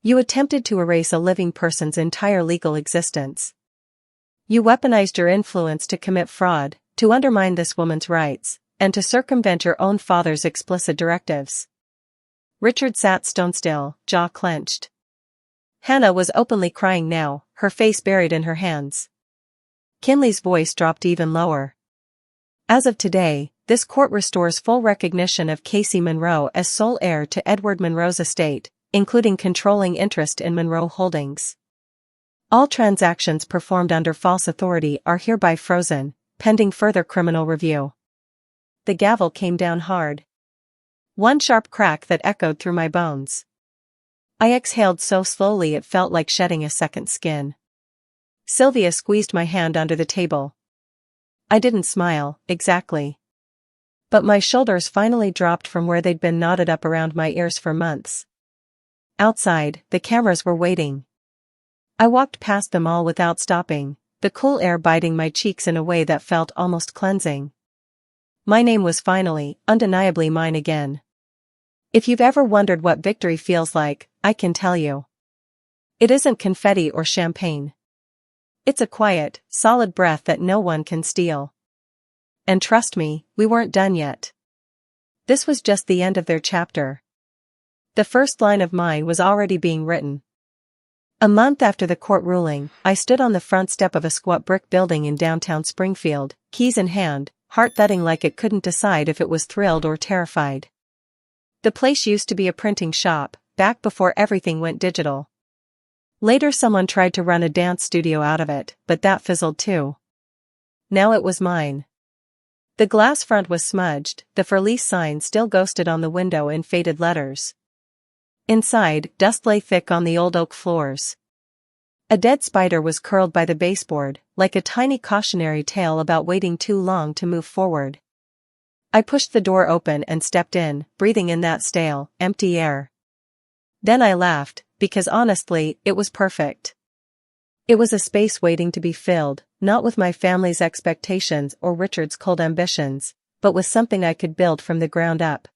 S1: You attempted to erase a living person's entire legal existence. You weaponized your influence to commit fraud, to undermine this woman's rights, and to circumvent your own father's explicit directives. Richard sat stone still, jaw clenched. Hannah was openly crying now, her face buried in her hands. Kinley's voice dropped even lower. As of today, this court restores full recognition of Casey Monroe as sole heir to Edward Monroe's estate, including controlling interest in Monroe Holdings. All transactions performed under false authority are hereby frozen, pending further criminal review. The gavel came down hard. One sharp crack that echoed through my bones. I exhaled so slowly it felt like shedding a second skin. Sylvia squeezed my hand under the table. I didn't smile, exactly. But my shoulders finally dropped from where they'd been knotted up around my ears for months. Outside, the cameras were waiting. I walked past them all without stopping, the cool air biting my cheeks in a way that felt almost cleansing. My name was finally, undeniably mine again. If you've ever wondered what victory feels like, I can tell you. It isn't confetti or champagne. It's a quiet, solid breath that no one can steal. And trust me, we weren't done yet. This was just the end of their chapter. The first line of mine was already being written. A month after the court ruling, I stood on the front step of a squat brick building in downtown Springfield, keys in hand, heart thudding like it couldn't decide if it was thrilled or terrified. The place used to be a printing shop, back before everything went digital. Later someone tried to run a dance studio out of it, but that fizzled too. Now it was mine. The glass front was smudged, the for lease sign still ghosted on the window in faded letters. Inside, dust lay thick on the old oak floors. A dead spider was curled by the baseboard, like a tiny cautionary tale about waiting too long to move forward. I pushed the door open and stepped in, breathing in that stale, empty air. Then I laughed, because honestly, it was perfect. It was a space waiting to be filled, not with my family's expectations or Richard's cold ambitions, but with something I could build from the ground up.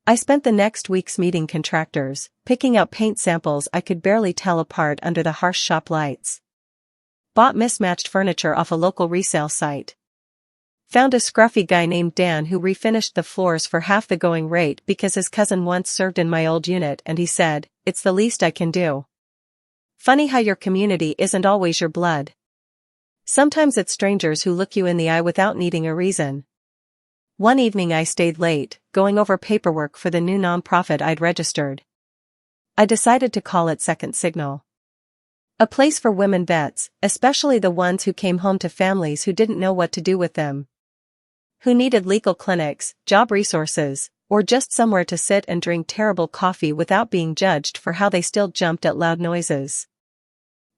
S1: I spent the next weeks meeting contractors, picking out paint samples I could barely tell apart under the harsh shop lights. Bought mismatched furniture off a local resale site. Found a scruffy guy named Dan who refinished the floors for half the going rate because his cousin once served in my old unit and he said, "It's the least I can do." Funny how your community isn't always your blood. Sometimes it's strangers who look you in the eye without needing a reason. One evening I stayed late, going over paperwork for the new nonprofit I'd registered. I decided to call it Second Signal. A place for women vets, especially the ones who came home to families who didn't know what to do with them. Who needed legal clinics, job resources, or just somewhere to sit and drink terrible coffee without being judged for how they still jumped at loud noises.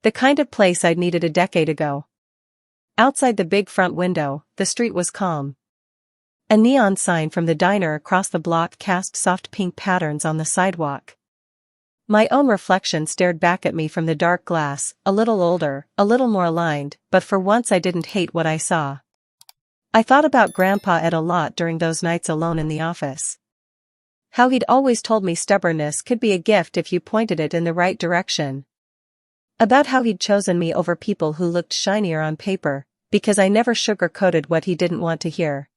S1: The kind of place I'd needed a decade ago. Outside the big front window, the street was calm. A neon sign from the diner across the block cast soft pink patterns on the sidewalk. My own reflection stared back at me from the dark glass, a little older, a little more aligned, but for once I didn't hate what I saw. I thought about Grandpa Ed a lot during those nights alone in the office. How he'd always told me stubbornness could be a gift if you pointed it in the right direction. About how he'd chosen me over people who looked shinier on paper, because I never sugar-coated what he didn't want to hear.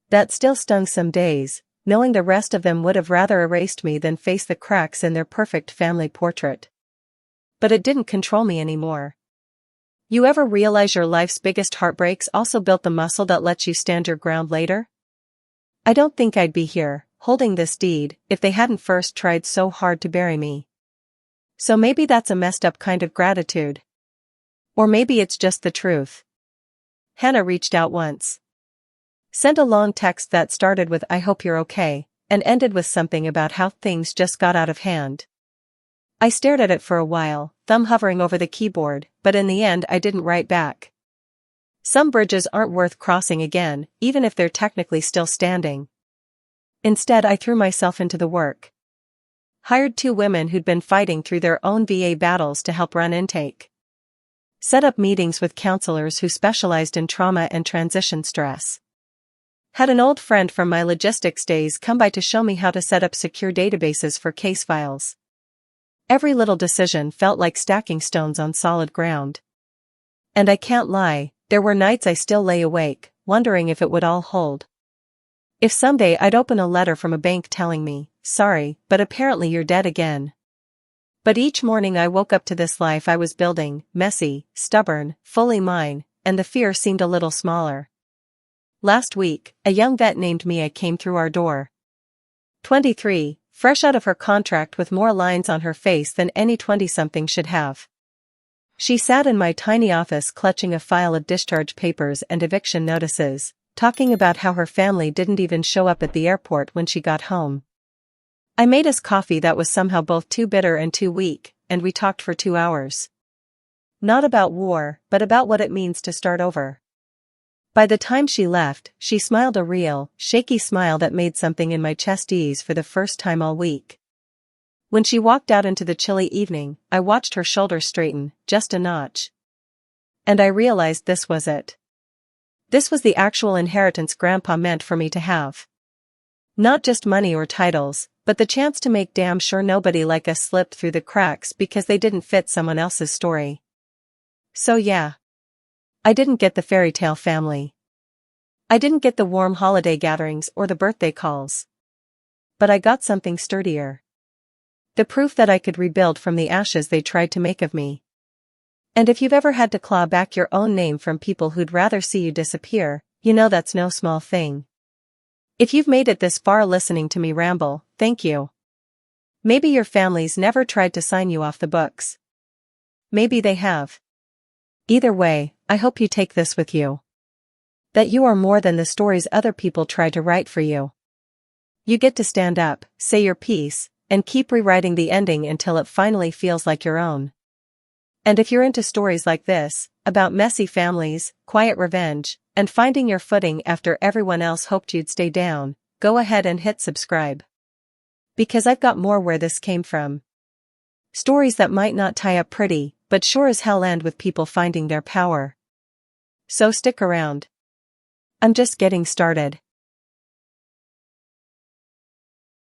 S1: That still stung some days, knowing the rest of them would have rather erased me than face the cracks in their perfect family portrait. But it didn't control me anymore. You ever realize your life's biggest heartbreaks also built the muscle that lets you stand your ground later? I don't think I'd be here, holding this deed, if they hadn't first tried so hard to bury me. So maybe that's a messed up kind of gratitude. Or maybe it's just the truth. Hannah reached out once. Sent a long text that started with "I hope you're okay," and ended with something about how things just got out of hand. I stared at it for a while, thumb hovering over the keyboard, but in the end I didn't write back. Some bridges aren't worth crossing again, even if they're technically still standing. Instead I threw myself into the work. Hired 2 women who'd been fighting through their own VA battles to help run intake. Set up meetings with counselors who specialized in trauma and transition stress. Had an old friend from my logistics days come by to show me how to set up secure databases for case files. Every little decision felt like stacking stones on solid ground. And I can't lie, there were nights I still lay awake, wondering if it would all hold. If someday I'd open a letter from a bank telling me, sorry, but apparently you're dead again. But each morning I woke up to this life I was building, messy, stubborn, fully mine, and the fear seemed a little smaller. Last week, a young vet named Mia came through our door. 23, fresh out of her contract with more lines on her face than any 20-something should have. She sat in my tiny office clutching a file of discharge papers and eviction notices, talking about how her family didn't even show up at the airport when she got home. I made us coffee that was somehow both too bitter and too weak, and we talked for 2 hours. Not about war, but about what it means to start over. By the time she left, she smiled a real, shaky smile that made something in my chest ease for the first time all week. When she walked out into the chilly evening, I watched her shoulders straighten, just a notch. And I realized this was it. This was the actual inheritance Grandpa meant for me to have. Not just money or titles, but the chance to make damn sure nobody like us slipped through the cracks because they didn't fit someone else's story. So yeah. I didn't get the fairy tale family. I didn't get the warm holiday gatherings or the birthday calls. But I got something sturdier. The proof that I could rebuild from the ashes they tried to make of me. And if you've ever had to claw back your own name from people who'd rather see you disappear, you know that's no small thing. If you've made it this far listening to me ramble, thank you. Maybe your family's never tried to sign you off the books. Maybe they have. Either way, I hope you take this with you. That you are more than the stories other people try to write for you. You get to stand up, say your piece, and keep rewriting the ending until it finally feels like your own. And if you're into stories like this, about messy families, quiet revenge, and finding your footing after everyone else hoped you'd stay down, go ahead and hit subscribe. Because I've got more where this came from. Stories that might not tie up pretty, but sure as hell end with people finding their power. So stick around. I'm just getting started.